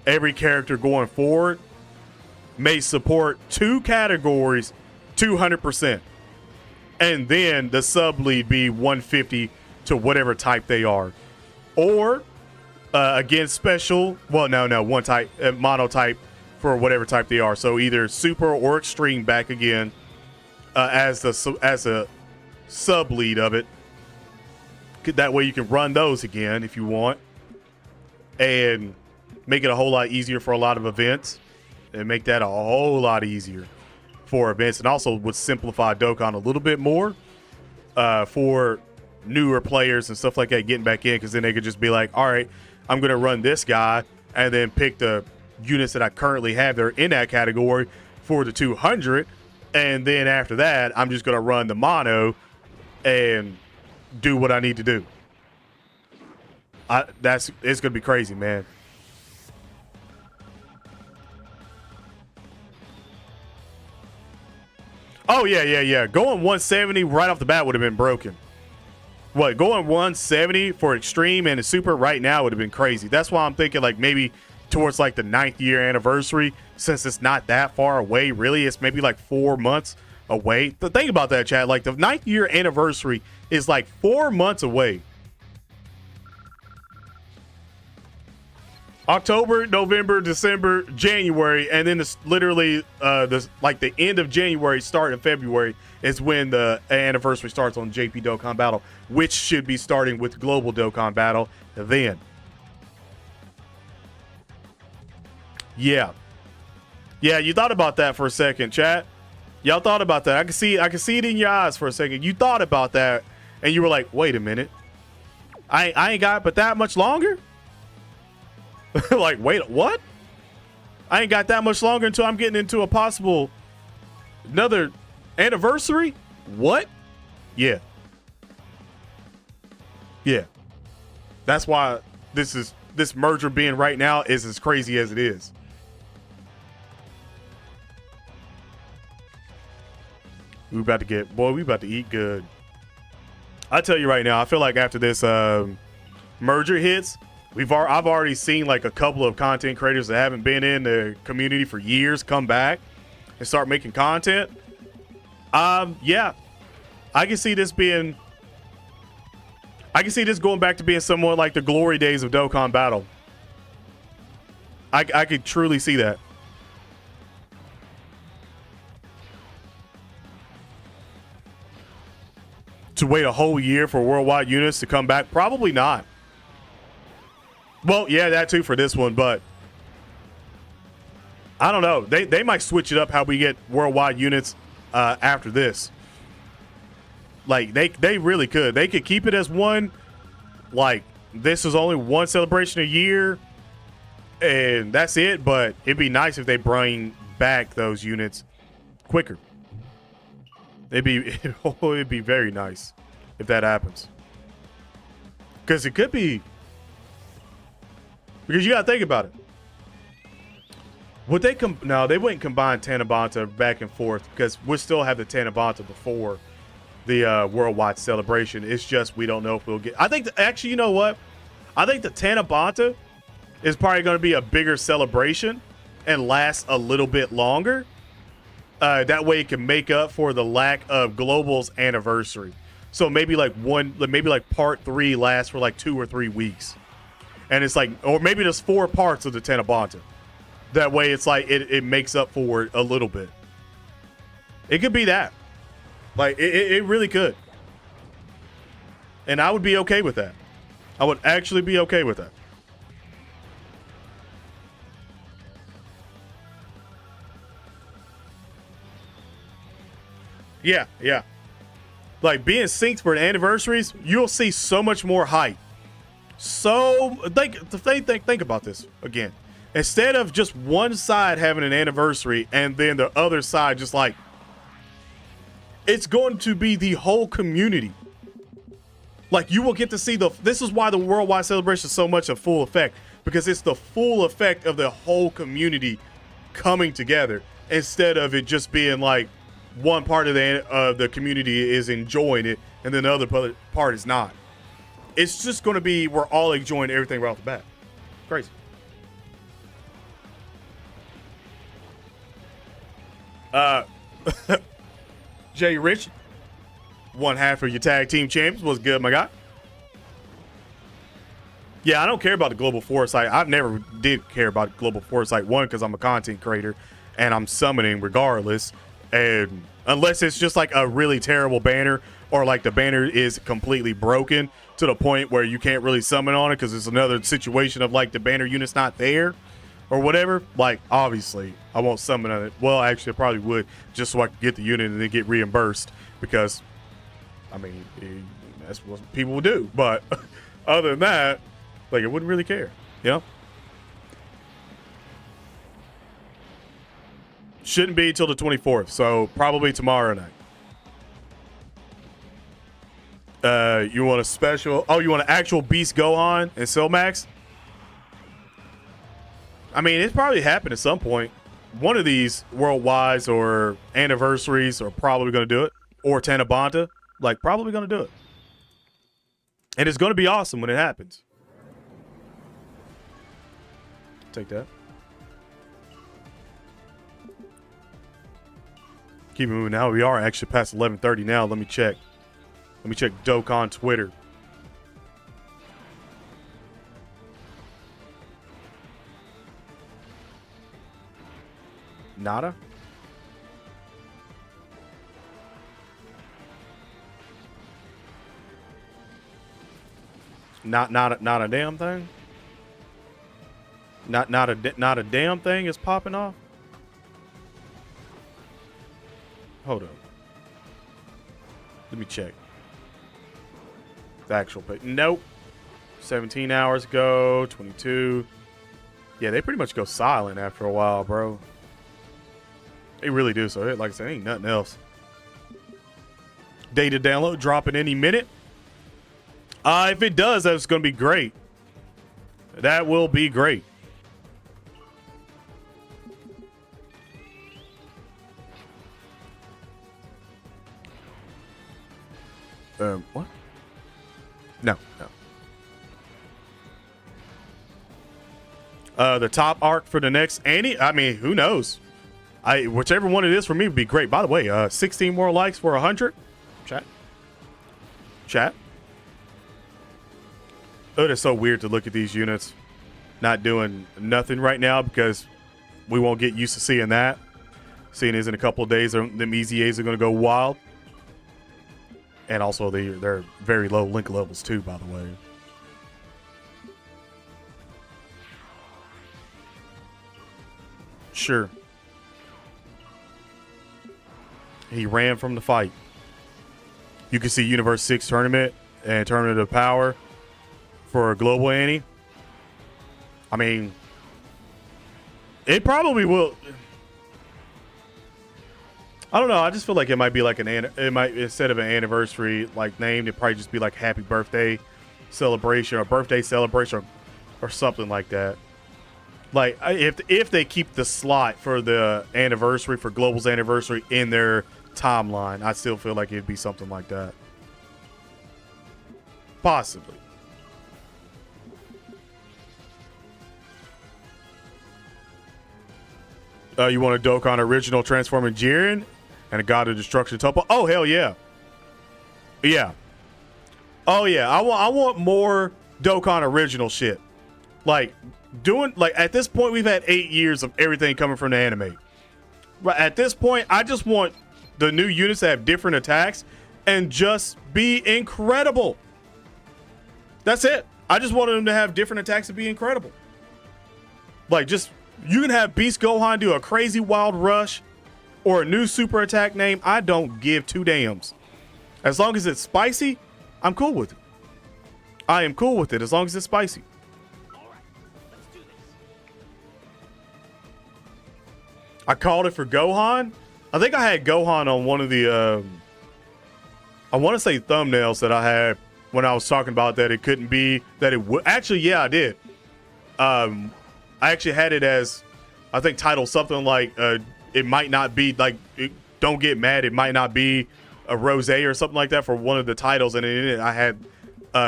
every character going forward may support 2 categories 200%. And then the sub lead be 150 to whatever type they are. Or, again, special, well, no, one type, monotype for whatever type they are. So either super or extreme back again. As a sub lead of it. That way you can run those again if you want, and make it a whole lot easier for a lot of events, and make that a whole lot easier for events, and also would simplify Dokkan a little bit more for newer players and stuff like that getting back in, because then they could just be like, all right, I'm going to run this guy and then pick the units that I currently have that are in that category for the 200. And then after that, I'm just going to run the mono and do what I need to do. It's going to be crazy, man. Oh, yeah. Going 170 right off the bat would have been broken. What, going 170 for extreme and a super right now would have been crazy. That's why I'm thinking like maybe towards like the 9th year anniversary, since it's not that far away, really. It's maybe like 4 months away. Think about that, chat. Like, the 9th year anniversary is like 4 months away. October, November, December, January, and then it's literally the end of January, start of February is when the anniversary starts on JP Dokkan Battle, which should be starting with Global Dokkan Battle then. Yeah, you thought about that for a second, chat. Y'all thought about that. I can see it in your eyes for a second. You thought about that, and you were like, "Wait a minute, I ain't got but that much longer." Like, wait, what? I ain't got that much longer until I'm getting into a possible another anniversary. What? Yeah. That's why this merger being right now is as crazy as it is. We about to eat good. I tell you right now, I feel like after this merger hits, I've already seen like a couple of content creators that haven't been in the community for years come back and start making content. Yeah, I can see this going back to being somewhat like the glory days of Dokkan Battle. I could truly see that. To wait a whole year for worldwide units to come back? Probably not. Well, yeah, that too for this one, but I don't know. They might switch it up how we get worldwide units after this. Like, they really could. They could keep it as one. Like, this is only one celebration a year, and that's it. But it'd be nice if they bring back those units quicker. It'd be very nice if that happens. Because it could be. Because you got to think about it. Would they no, they wouldn't combine Tanabanta back and forth because we still have the Tanabanta before the worldwide celebration. It's just we don't know if we'll get. I think actually, you know what? I think the Tanabanta is probably going to be a bigger celebration and last a little bit longer. That way, it can make up for the lack of Global's anniversary. So maybe like part 3 lasts for like 2 or 3 weeks. And it's like, or maybe there's 4 parts of the Tanabanta. That way it's like, it makes up for it a little bit. It could be that. Like, it really could. And I would be okay with that. I would actually be okay with that. Yeah, yeah. Like, being synced for the anniversaries, you'll see so much more hype. So think about this again. Instead of just one side having an anniversary and then the other side just like, it's going to be the whole community. Like, you will get to see this is why the worldwide celebration is so much a full effect, because it's the full effect of the whole community coming together instead of it just being like one part of the community is enjoying it and then the other part is not. It's just going to be we're all enjoying everything right off the bat. Crazy. Jay Rich, one half of your tag team champions. What's good, my guy? Yeah, I don't care about the global foresight. I've never did care about global foresight. One, because I'm a content creator and I'm summoning regardless. And unless it's just like a really terrible banner or like the banner is completely broken to the point where you can't really summon on it because it's another situation of like the banner unit's not there or whatever. Like, obviously, I won't summon on it. Well, actually, I probably would just so I could get the unit and then get reimbursed because, I mean, that's what people do. But other than that, like, I wouldn't really care, you know? Shouldn't be till the 24th, so probably tomorrow night. You want a special? Oh, you want an actual Beast Gohan and Silmax? I mean, it's probably happened at some point. One of these worldwides or anniversaries are probably going to do it, or Tanabanta, like probably going to do it, and it's going to be awesome when it happens. Take that. Keep it moving now. We are actually past 11:30 now. Let me check. Let me check Dokkan Twitter. Nada? Not a damn thing? Not a damn thing is popping off? Hold up. Let me check. The actual page. Nope. 17 hours ago. 22. Yeah, they pretty much go silent after a while, bro. They really do. So, like I said, ain't nothing else. Data download dropping any minute. If it does, that's going to be great. That will be great. What? No. The top arc for the next Annie. I mean, who knows? Whichever one it is for me would be great. By the way, 16 more likes for 100. Chat. Oh, it's so weird to look at these units not doing nothing right now because we won't get used to seeing that. Seeing as in a couple of days, them EZAs are going to go wild. And also, they're very low link levels too, by the way. Sure. He ran from the fight. You can see Universe 6 tournament and Tournament of Power for a global Annie. I mean, it probably will. I don't know. I just feel like it might be like it might, instead of an anniversary like named, it probably just be like happy birthday celebration or birthday celebration or something like that. Like if they keep the slot for the anniversary, for Global's anniversary in their timeline, I still feel like it'd be something like that. Possibly. You want a Dokkan original transforming Jiren and a God of Destruction Topo? Oh, hell yeah. Yeah. Oh, yeah. I want more Dokkan original shit. Like, at this point, we've had 8 years of everything coming from the anime. But at this point, I just want the new units to have different attacks and just be incredible. That's it. I just wanted them to have different attacks and be incredible. Like, just, you can have Beast Gohan do a crazy wild rush or a new super attack name. I don't give two dams. As long as it's spicy, I'm cool with it. I am cool with it as long as it's spicy. I called it for Gohan. I think I had Gohan on one of the, I want to say thumbnails that I had when I was talking about that it couldn't be, that it would. Actually, yeah, I did. I actually had it as, I think, title something like, it might not be, like, don't get mad, it might not be a rosé or something like that for one of the titles. And in it, I had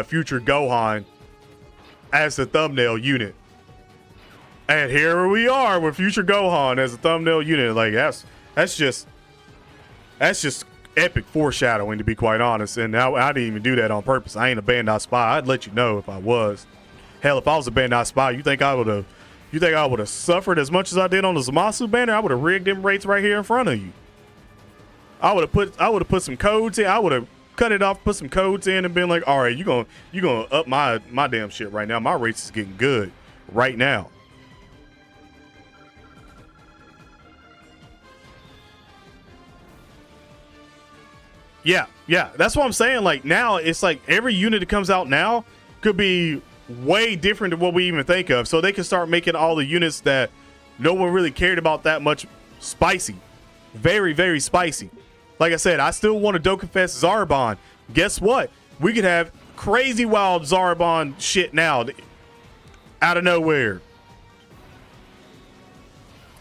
future Gohan as the thumbnail unit. And here we are with future Gohan as a thumbnail unit. Like, that's just epic foreshadowing, to be quite honest. And I didn't even do that on purpose. I ain't a Bandai spy. I'd let you know if I was. Hell, if I was a Bandai spy, you think I would have suffered as much as I did on the Zamasu banner? I would have rigged them rates right here in front of you. I would have put some codes in. I would have cut it off, put some codes in, and been like, all right, you gonna up my damn shit right now. My rates is getting good right now. Yeah, that's what I'm saying. Like, now it's like every unit that comes out now could be way different than what we even think of. So they can start making all the units that no one really cared about that much spicy. Very, very spicy. Like I said, I still want a Dokkan Fest Zarbon. Guess what? We could have crazy wild Zarbon shit now out of nowhere.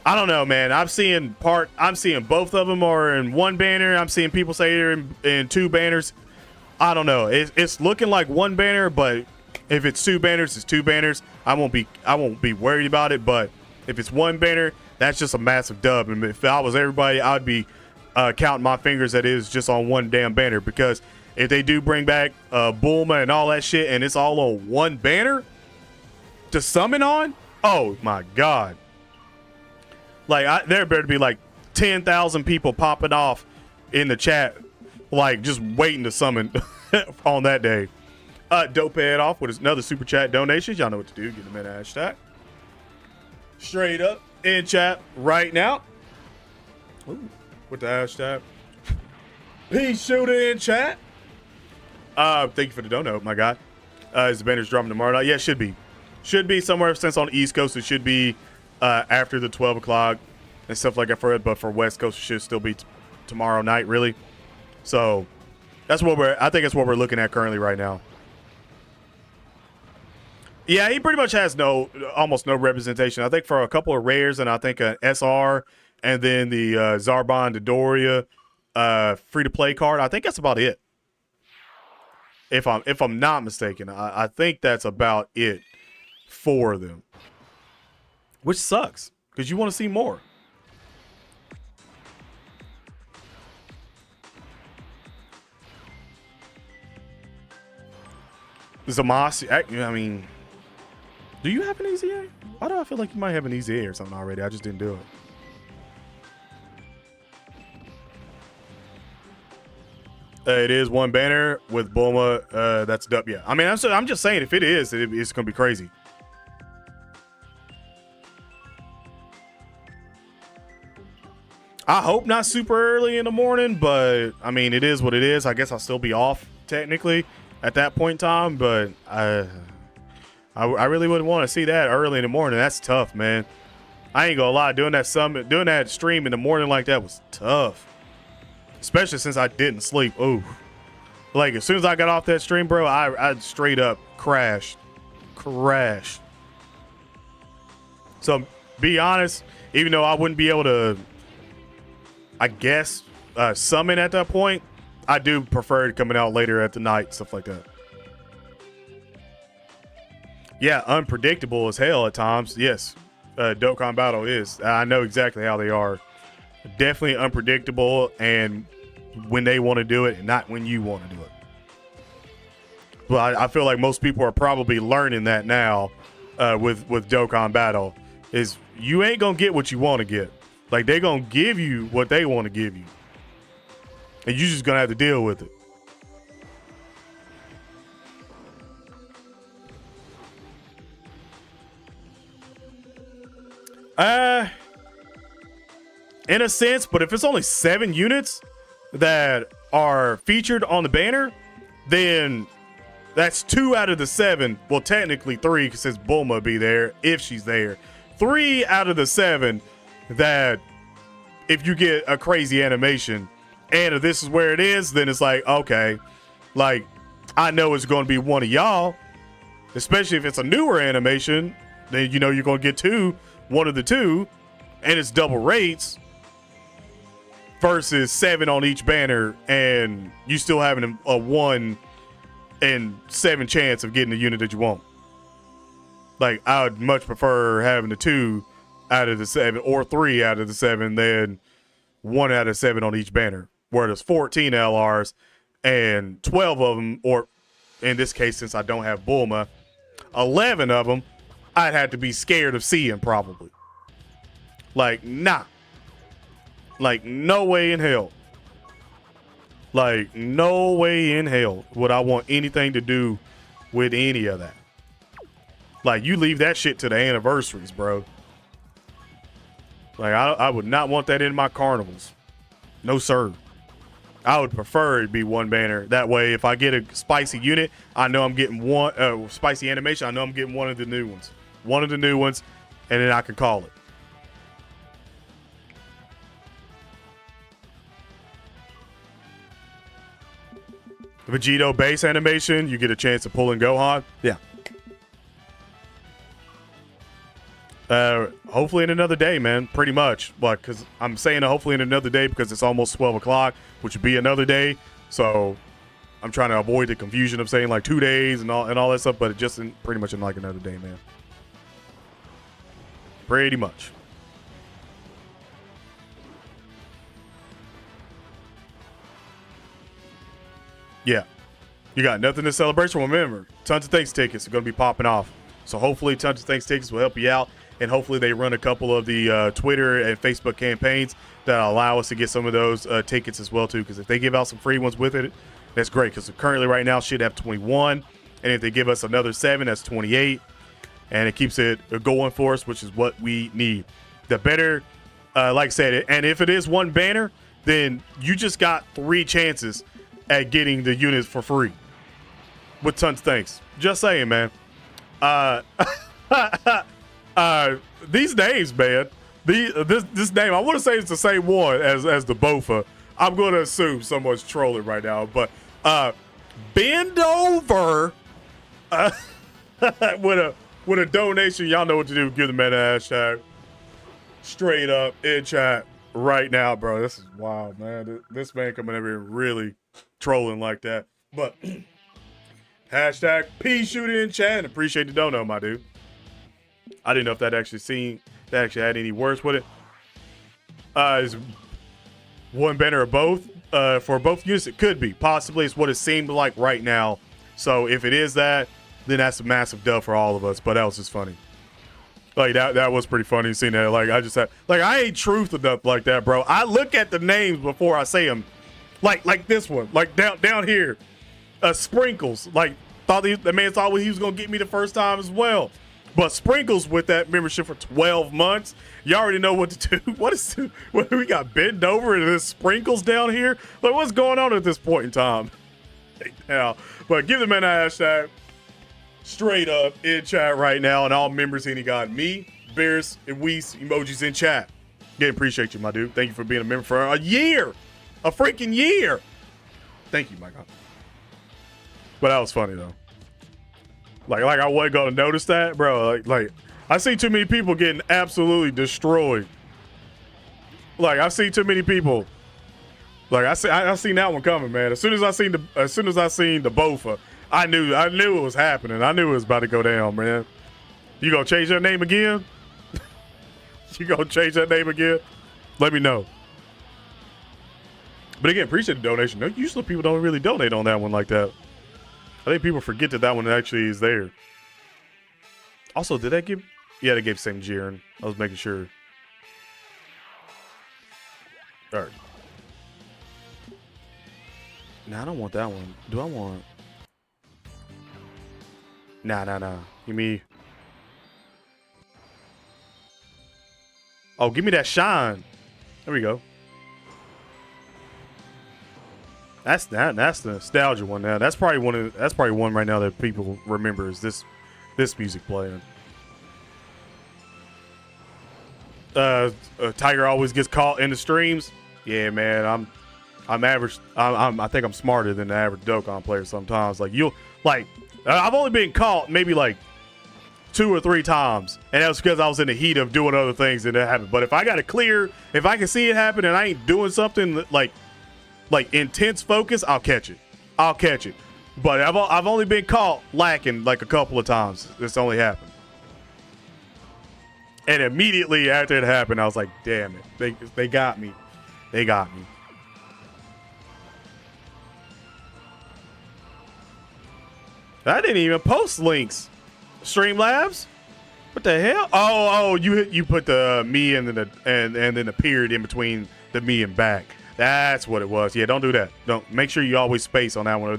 I don't know, man. I'm seeing both of them are in one banner. I'm seeing people say they're in two banners. I don't know. It's looking like one banner, but if it's two banners, it's two banners. I won't be worried about it. But if it's one banner, that's just a massive dub. And if I was everybody, I'd be counting my fingers that it is just on one damn banner. Because if they do bring back Bulma and all that shit, and it's all on one banner to summon on, oh my god. Like, there better be like 10,000 people popping off in the chat, like just waiting to summon on that day. Dope head off with another super chat donation. Y'all know what to do. Get them in hashtag. Straight up in chat right now. Ooh, with the hashtag. Peace shooter in chat. Thank you for the dono, my guy. Is the banner's dropping tomorrow night? Yeah, it should be. Should be somewhere, since on the East Coast, it should be after the 12 o'clock and stuff like that for it, but for West Coast it should still be tomorrow night, really. So I think that's what we're looking at currently right now. Yeah, he pretty much has almost no representation. I think for a couple of rares, and I think an SR, and then the Zarbon Dodoria free to play card. I think that's about it. If I'm not mistaken, I think that's about it for them. which sucks because you want to see more. Zamasu, I mean, do you have an EZA? Why do I feel like you might have an EZA or something already? I just didn't do it. It is one banner with Bulma. That's dub. Yeah, I mean, I'm just saying if it is, it's gonna be crazy. I hope not super early in the morning, but I mean, it is what it is. I guess I'll still be off technically at that point in time, but I really wouldn't want to see that early in the morning. That's tough, man. I ain't gonna lie, doing that stream in the morning like that was tough, especially since I didn't sleep. Oh, like as soon as I got off that stream, bro, I straight up crashed. So be honest, even though I wouldn't be able to, I guess, summon at that point, I do prefer it coming out later at the night, stuff like that. Yeah, unpredictable as hell at times. Yes, Dokkan Battle is. I know exactly how they are. Definitely unpredictable, and when they want to do it and not when you want to do it. But I feel like most people are probably learning that now with Dokkan Battle. Is you ain't going to get what you want to get. Like, they going to give you what they want to give you. And you just going to have to deal with it. In a sense, but if it's only 7 units that are featured on the banner, then that's 2 out of the 7. Well, technically 3 because since Bulma be there if she's there. 3 out of the 7 that if you get a crazy animation and if this is where it is, then it's like, okay, like I know it's going to be one of y'all, especially if it's a newer animation, then you know you're going to get one of the 2, and it's double rates versus 7 on each banner, and you still having a 1 in 7 chance of getting the unit that you want. Like, I would much prefer having the 2 out of the 7 or 3 out of the 7 than 1 out of 7 on each banner, where there's 14 LRs and 12 of them, or in this case, since I don't have Bulma, 11 of them I'd have to be scared of seeing probably. Like, nah. Like, no way in hell. Like, no way in hell would I want anything to do with any of that. Like, you leave that shit to the anniversaries, bro. Like, I would not want that in my carnivals. No, sir. I would prefer it be 1 banner. That way, if I get a spicy unit, I know I'm getting one, spicy animation, I know I'm getting one of the new ones. One of the new ones, and then I can call it. Vegito base animation, you get a chance of pulling Gohan. Yeah. Hopefully in another day, man. Pretty much. Like, because I'm saying hopefully in another day because it's almost 12 o'clock, which would be another day. So I'm trying to avoid the confusion of saying like 2 days and all that stuff, but it just pretty much in like another day, man. Pretty much. Yeah. You got nothing to celebrate. Remember, Tons of Thanks tickets are going to be popping off. So hopefully Tons of Thanks tickets will help you out. And hopefully they run a couple of the Twitter and Facebook campaigns that allow us to get some of those tickets as well, too. Because if they give out some free ones with it, that's great. Because currently right now should have 21. And if they give us another 7, that's 28. And it keeps it going for us, which is what we need. The better, like I said, and if it is 1 banner, then you just got 3 chances at getting the units for free. With Tons of Thanks. Just saying, man. These names, man. This name, I want to say it's the same one as the Bofa. I'm going to assume someone's trolling right now, but bend over with a donation. Y'all know what to do. Give the man a hashtag straight up in chat right now, bro. This is wild, man. This man coming over here really trolling like that. But hashtag P shooting in chat. Appreciate the dono, my dude. I didn't know if that actually That actually had any words with it. Is one banner or both? For both units, it could be. Possibly it's what it seemed like right now. So if it is that, then that's a massive dub for all of us. But that was just funny. Like that was pretty funny seeing that. Like I just had, like, I ain't truth enough like that, bro. I look at the names before I say them. Like this one, like down here, Sprinkles. Like the man thought he was gonna get me the first time as well. But Sprinkles with that membership for 12 months, you already know what to do. What we got bent over and this Sprinkles down here? Like, what's going on at this point in time? Now, but give the man a hashtag straight up in chat right now, and all members any got me, Bears, and Weiss emojis in chat. Again, appreciate you, my dude. Thank you for being a member for a year, a freaking year. Thank you, my God. But that was funny though. Like I wasn't gonna notice that, bro. Like I see too many people getting absolutely destroyed. Like I see too many people. Like I seen that one coming, man. As soon as I seen the Bofa, I knew it was happening. I knew it was about to go down, man. You gonna change your name again? You gonna change that name again? Let me know. But again, appreciate the donation. Usually people don't really donate on that one like that. I think people forget that one actually is there. Also, did that give? Yeah, they gave same Jiren. I was making sure. All right. Nah, I don't want that one. Do I want? Nah. Give me. Oh, give me that shine. There we go. That's the nostalgia one now. That's probably one right now that people remember is this music playing. Tiger always gets caught in the streams. Yeah, man, I'm average. I think I'm smarter than the average Dokkan player sometimes. I've only been caught maybe like 2 or 3 times, and that was because I was in the heat of doing other things and that happened. But if I got it clear, if I can see it happen and I ain't doing something like intense focus, I'll catch it. But I've only been caught lacking like a couple of times. This only happened. And immediately after it happened, I was like, damn it. They got me. They got me. I didn't even post links. Streamlabs? What the hell? Oh, you put the me and then the period in between the me and back. That's what it was. Yeah, don't do that. Don't make sure you always space on that one,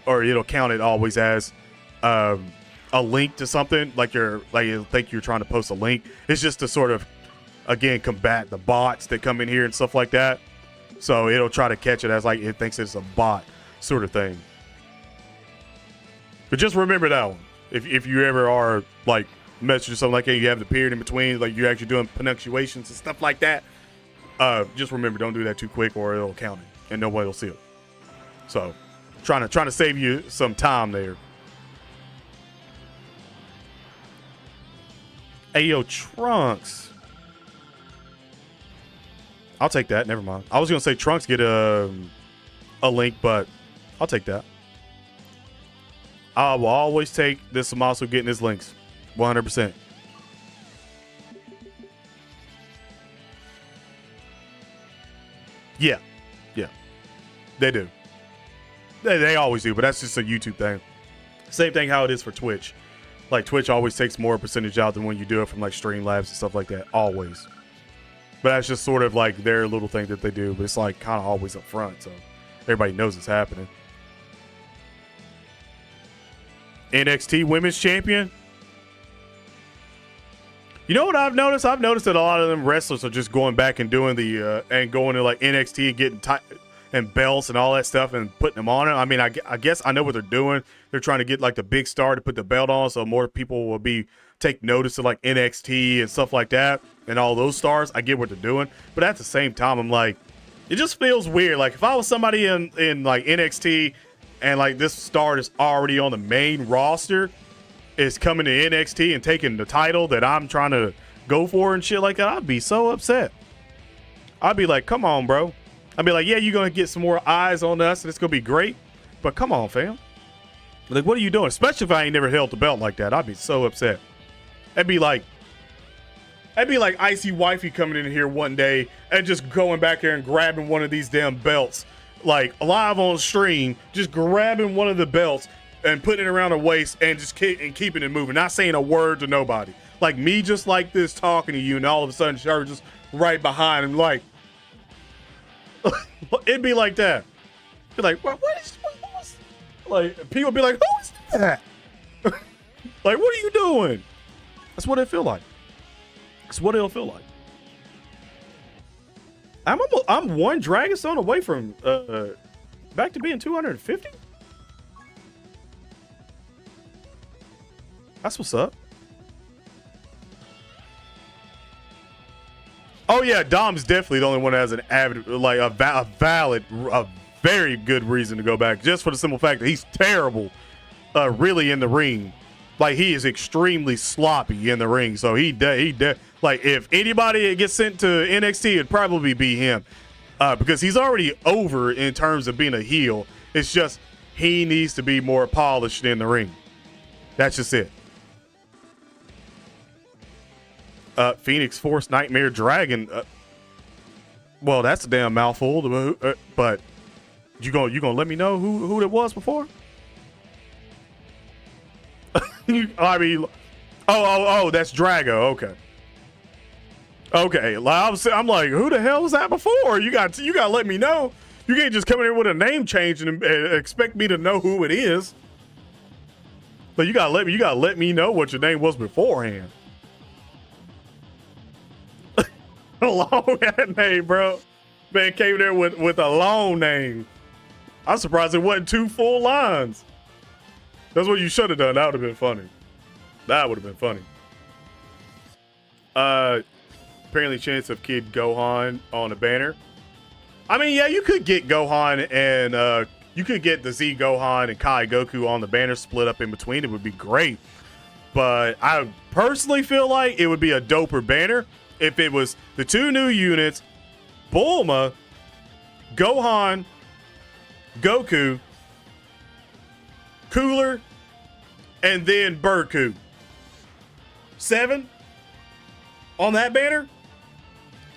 or it'll count it always as a link to something. It'll think you're trying to post a link. It's just to sort of, again, combat the bots that come in here and stuff like that. So it'll try to catch it as like it thinks it's a bot sort of thing. But just remember that one. If you ever are like messaging something like that, you have the period in between, like you're actually doing punctuations and stuff like that. Just remember, don't do that too quick or it'll count it and nobody will see it. So trying to save you some time there. Hey, yo, Trunks. I'll take that. Never mind. I was going to say Trunks get a link, but I'll take that. I will always take this Zamasu getting his links. 100%. Yeah. They do. They always do, but that's just a YouTube thing. Same thing how it is for Twitch. Like Twitch always takes more percentage out than when you do it from like Streamlabs and stuff like that. Always. But that's just sort of like their little thing that they do. But it's like kind of always up front. So everybody knows it's happening. NXT Women's Champion. You know what I've noticed? I've noticed that a lot of them wrestlers are just going back and doing and going to like NXT and getting and belts and all that stuff and putting them on it. I mean, I guess I know what they're doing. They're trying to get like the big star to put the belt on, so more people will take notice of like NXT and stuff like that and all those stars. I get what they're doing, but at the same time, I'm like, it just feels weird. Like if I was somebody in like NXT and like this star is already on the main roster, is coming to NXT and taking the title that I'm trying to go for and shit like that, I'd be so upset. I'd be like, come on, bro. I'd be like, yeah, you're going to get some more eyes on us and it's going to be great, but come on, fam. Like, what are you doing? Especially if I ain't never held the belt like that. I'd be so upset. It'd be like That'd be like Icy Wifey coming in here one day and just going back there and grabbing one of these damn belts, like live on stream, just grabbing one of the belts and putting it around her waist and just keeping it moving, not saying a word to nobody. Like me, just like this, talking to you, and all of a sudden her just right behind him, like it'd be like that. Be like, what is like? People be like, who is that? Like, what are you doing? That's what it feel like. That's what it'll feel like. I'm one Dragon Stone away from back to being 250. That's what's up. Oh yeah, Dom's definitely the only one that has an avid, like a valid, a very good reason to go back, just for the simple fact that he's terrible, really in the ring. Like he is extremely sloppy in the ring. So like if anybody gets sent to NXT, it'd probably be him, because he's already over in terms of being a heel. It's just he needs to be more polished in the ring. That's just it. Phoenix Force Nightmare Dragon. Well, that's a damn mouthful. But you gonna let me know who it was before? I mean, oh, that's Drago. Okay. I'm like, who the hell was that before? You got to let me know. You can't just come in here with a name change and expect me to know who it is. But you gotta let me know what your name was beforehand. A long name, bro. Man came there with a long name. I'm surprised it wasn't 2 full lines. That's what you should have done. That would have been funny. That would have been funny. Apparently chance of Kid Gohan on a banner. I mean, yeah, you could get Gohan and you could get the Z Gohan and Kai Goku on the banner split up in between. It would be great. But I personally feel like it would be a doper banner if it was the 2 new units, Bulma, Gohan, Goku, Cooler, and then Burku. 7 on that banner.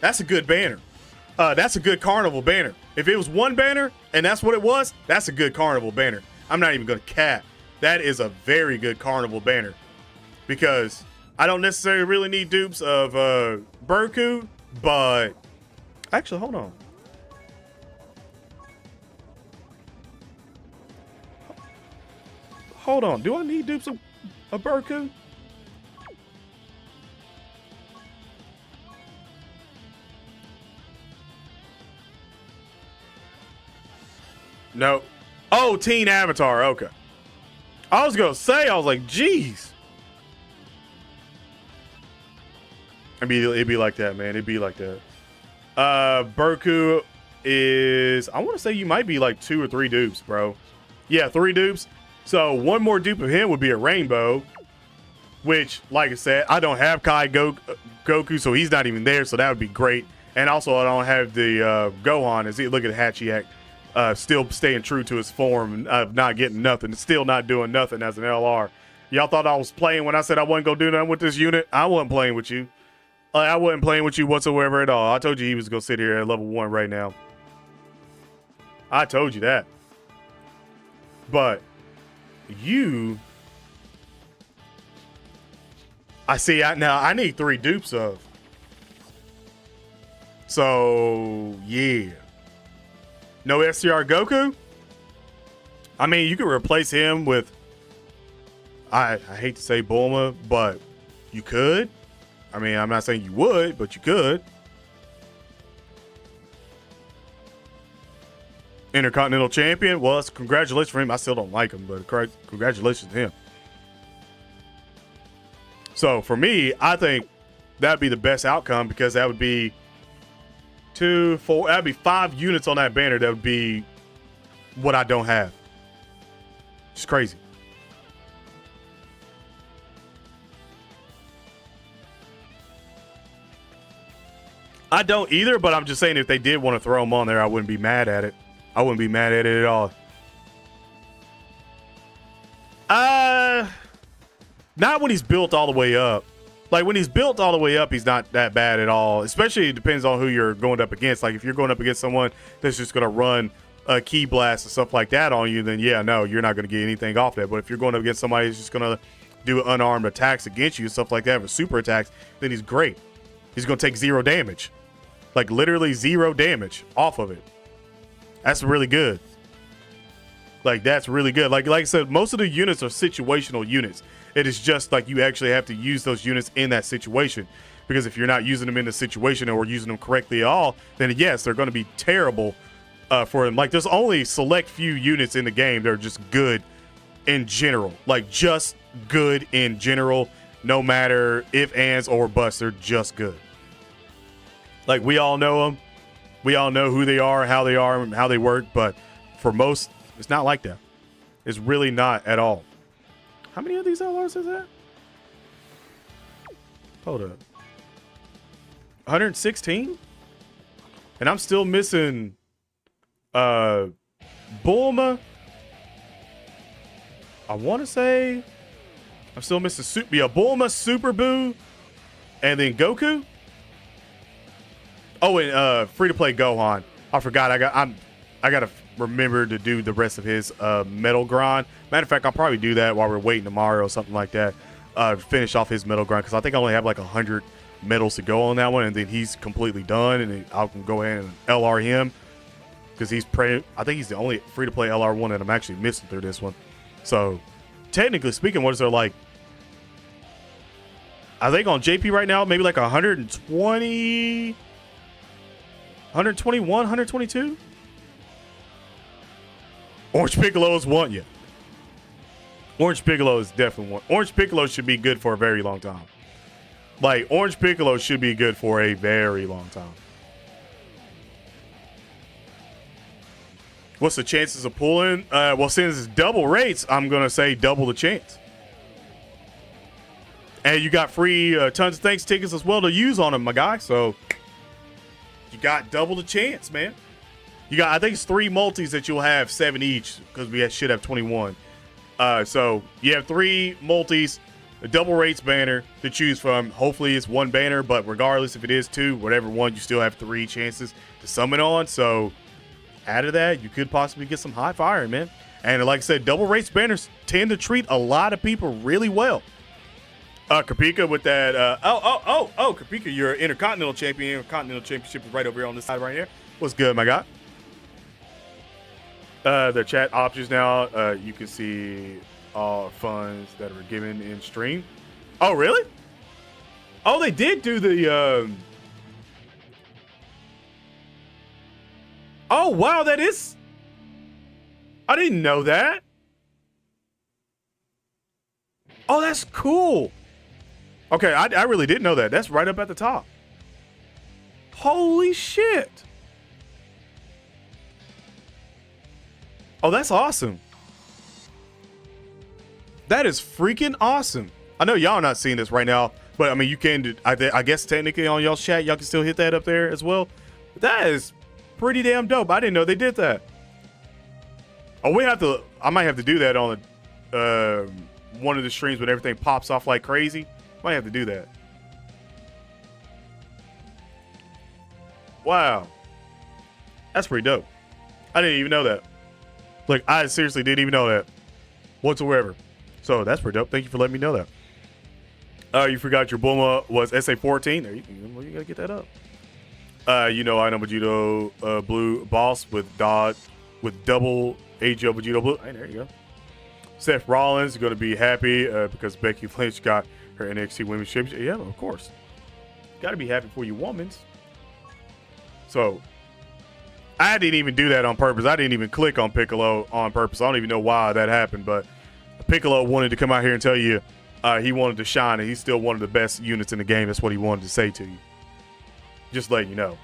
That's a good banner. That's a good Carnival banner. If it was 1 banner and that's what it was, that's a good Carnival banner. I'm not even going to cap. That is a very good Carnival banner, because I don't necessarily really need dupes of Burku, but actually, hold on. Hold on. Do I need dupes of Burku? No. Oh, Teen Avatar. Okay. I was going to say, I was like, geez. It'd be like that, man. It'd be like that. Burku is, I want to say you might be like 2 or 3 dupes, bro. Yeah, 3 dupes. So 1 more dupe of him would be a rainbow, which, like I said, I don't have Kai Goku, so he's not even there. So that would be great. And also, I don't have the Gohan. As he look at Hachiyak, still staying true to his form of not getting nothing, still not doing nothing as an LR. Y'all thought I was playing when I said I wasn't gonna do nothing with this unit? I wasn't playing with you. I wasn't playing with you whatsoever at all. I told you he was gonna sit here at level 1 right now. I told you that. But you, I see. Now I need 3 dupes of. So yeah. No SCR Goku? I mean, you could replace him with, I hate to say Bulma, but you could. I mean, I'm not saying you would, but you could. Intercontinental Champion? Well, it's congratulations for him. I still don't like him, but congratulations to him. So for me, I think that'd be the best outcome, because that would be 2, 4, that'd be 5 units on that banner. That would be what I don't have. It's crazy. I don't either, but I'm just saying if they did want to throw him on there, I wouldn't be mad at it. I wouldn't be mad at it at all. Not when he's built all the way up. Like when he's built all the way up, he's not that bad at all. Especially it depends on who you're going up against. Like if you're going up against someone that's just going to run a key blast and stuff like that on you, then yeah, no, you're not going to get anything off that. But if you're going up against somebody who's just going to do unarmed attacks against you and stuff like that with super attacks, then he's great. He's going to take 0 damage. Like literally 0 damage off of it. That's really good. Like that's really good. Like I said, most of the units are situational units. It is just like you actually have to use those units in that situation. Because if you're not using them in the situation or using them correctly at all, then yes, they're going to be terrible for them. Like there's only select few units in the game that are just good in general. Like just good in general, no matter if, ands, or buts, they're just good. Like we all know them. We all know who they are, how they work. But for most, it's not like that. It's really not at all. How many of these LRs is that? Hold up. 116? And I'm still missing Bulma. I want to say I'm still missing Bulma, Super Buu, and then Goku. Oh, and free-to-play Gohan. I forgot. I gotta remember to do the rest of his metal grind. Matter of fact, I'll probably do that while we're waiting tomorrow or something like that. Finish off his metal grind because I think I only have like 100 medals to go on that one, and then he's completely done, and then I can go ahead and LR him because I think he's the only free-to-play LR one that I'm actually missing through this one. So technically speaking, what is there like? I think on JP right now, maybe like 120, 121, 122. Orange Piccolo's want you. Orange Piccolo is definitely one. Orange Piccolo should be good for a very long time. Like, Orange Piccolo should be good for a very long time. What's the chances of pulling? Well, since it's double rates, I'm going to say double the chance. And you got free tons of thanks tickets as well to use on them, my guy. So, you got double the chance, man. You got, I think it's 3 multis that you'll have 7 each because we should have 21. So you have 3 multis, a double rates banner to choose from. Hopefully it's 1 banner, but regardless if it is 2, whatever one, you still have 3 chances to summon on. So out of that, you could possibly get some high fire, man. And like I said, double rates banners tend to treat a lot of people really well. Kapika with that. Kapika, you're Intercontinental Champion. Intercontinental Championship is right over here on this side right here. What's good, my guy? The chat options now, you can see all funds that are given in stream. Oh, really? Oh, they did do the... Oh, wow, that is... I didn't know that. Oh, that's cool. Okay, I really didn't know that. That's right up at the top. Holy shit. Oh, that's awesome. That is freaking awesome. I know y'all not seeing this right now, but I mean, you can do, I guess technically on y'all's chat, y'all can still hit that up there as well. But that is pretty damn dope. I didn't know they did that. Oh, I might have to do that on one of the streams when everything pops off like crazy. Might have to do that. Wow. That's pretty dope. I didn't even know that. Like, I seriously didn't even know that whatsoever. So that's pretty dope. Thank you for letting me know that. You forgot your Bulma was SA14. There you gotta get that up. You know, I know Vegito Blue Boss with double AGO Vegito Blue. Hey, there you go. Seth Rollins is going to be happy because Becky Lynch got her NXT Women's Championship. Yeah, of course. Got to be happy for you womans. So, I didn't even do that on purpose. I didn't even click on Piccolo on purpose. I don't even know why that happened, but Piccolo wanted to come out here and tell you he wanted to shine, and he's still one of the best units in the game. That's what he wanted to say to you. Just letting you know.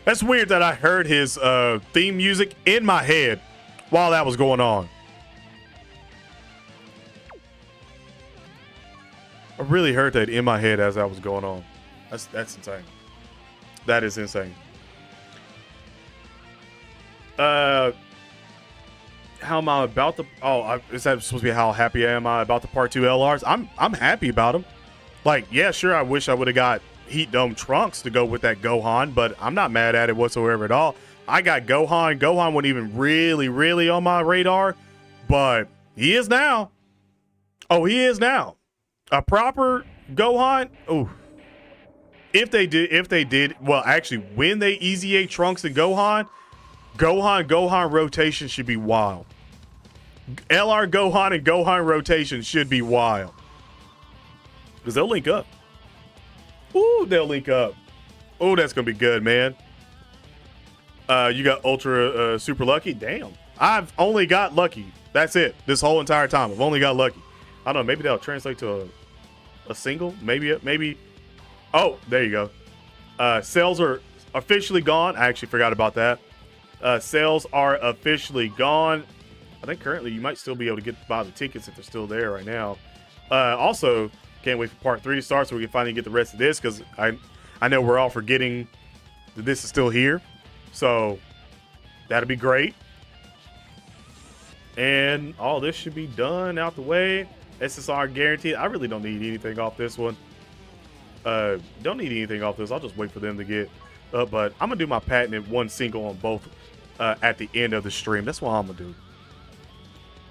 That's weird that I heard his theme music in my head while that was going on. I really heard that in my head as that was going on. That's insane. That is insane. How how am I about the? Oh, is that supposed to be how happy I am about the Part 2 LRs? I'm happy about them. Like, yeah, sure. I wish I would have got Heat Dome Trunks to go with that Gohan, but I'm not mad at it whatsoever at all. I got Gohan. Gohan wasn't even really on my radar, but he is now. Oh, he is now. A proper Gohan. Oh, if they did, well, actually, when they EZA Trunks and Gohan rotation should be wild. LR Gohan and Gohan rotation should be wild. Because they'll link up. Ooh, they'll link up. Oh, that's going to be good, man. You got Ultra Super Lucky? Damn. I've only got Lucky. That's it. This whole entire time. I've only got Lucky. I don't know. Maybe that'll translate to a single. Maybe. Oh, there you go. Sales are officially gone. I actually forgot about that. Sales are officially gone. I think currently you might still be able to buy the tickets if they're still there right now. Also, can't wait for Part 3 to start so we can finally get the rest of this, because I know we're all forgetting that this is still here. So that'll be great. And all this should be done out the way. SSR guaranteed. I really don't need anything off this one. Don't need anything off this. I'll just wait for them to get up. But I'm going to do my patented one single on both at the end of the stream. That's what I'm going to do.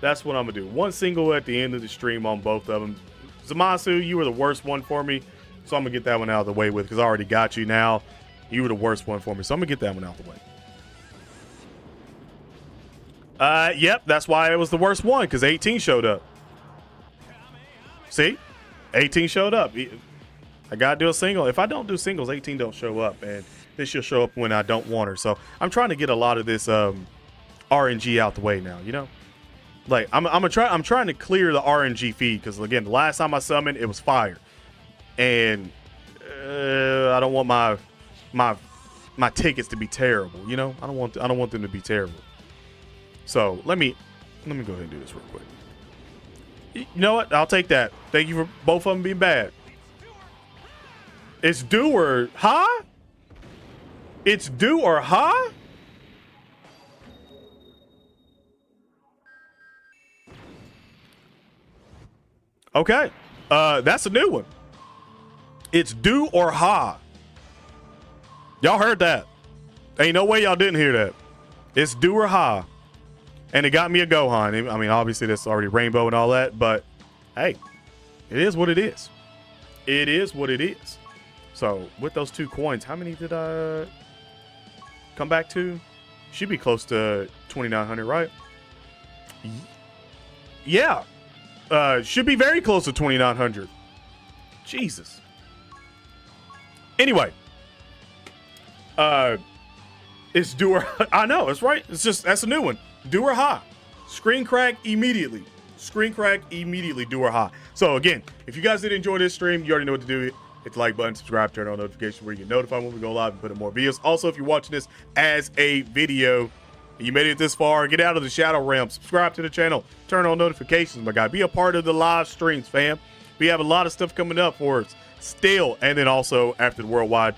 That's what I'm going to do. One single at the end of the stream on both of them. Zamasu, you were the worst one for me. So I'm going to get that one out of the way with, because I already got you now. You were the worst one for me. So I'm going to get that one out of the way. Yep, that's why it was the worst one, because 18 showed up. See? 18 showed up. I got to do a single. If I don't do singles, 18 don't show up. And this she'll show up when I don't want her. So I'm trying to get a lot of this RNG out the way now, you know? Like, I'm trying to clear the RNG feed, because, again, the last time I summoned, it was fire. And I don't want my tickets to be terrible, you know? I don't want them to be terrible. So let me go ahead and do this real quick. You know what? I'll take that. Thank you for both of them being bad. It's do or ha? It's do or ha? Okay. That's a new one. It's do or ha. Y'all heard that. Ain't no way y'all didn't hear that. It's do or ha. And it got me a Gohan. I mean, obviously, that's already rainbow and all that, but hey, it is what it is. It is what it is. So, with those 2 coins, how many did I come back to? Should be close to 2,900, right? Yeah. Should be very close to 2,900. Jesus. Anyway. It's do or... I know, it's right. It's just, that's a new one. Do or ha. Screen crack immediately. Screen crack immediately. Do or ha. So again, if you guys did enjoy this stream, you already know what to do. Hit the like button, subscribe, turn on notifications where you get notified when we go live and put in more videos. Also, if you're watching this as a video and you made it this far, get out of the shadow realm, subscribe to the channel, turn on notifications, my guy. Be a part of the live streams, fam. We have a lot of stuff coming up for us still. And then also after the worldwide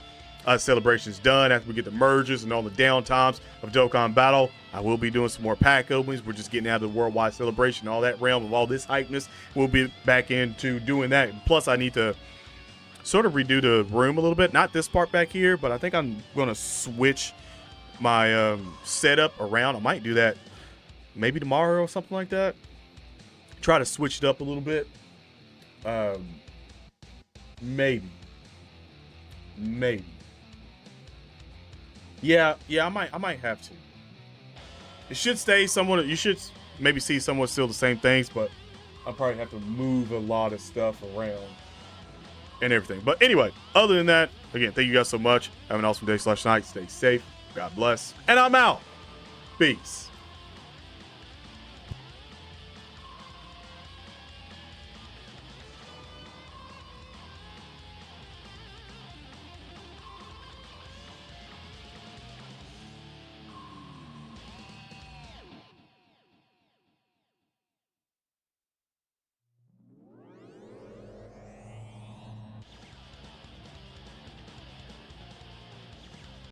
celebration's done, after we get the merges and all the downtimes of Dokkan Battle, I will be doing some more pack openings. We're just getting out of the worldwide celebration, all that realm of all this hypeness. We'll be back into doing that. Plus, I need to sort of redo the room a little bit. Not this part back here, but I think I'm going to switch my setup around. I might do that maybe tomorrow or something like that. Try to switch it up a little bit. Maybe. Yeah, I might have to. It should stay somewhat. You should maybe see somewhat still the same things, but I'll probably have to move a lot of stuff around and everything. But anyway, other than that, again, thank you guys so much. Have an awesome day / night. Stay safe. God bless. And I'm out. Peace.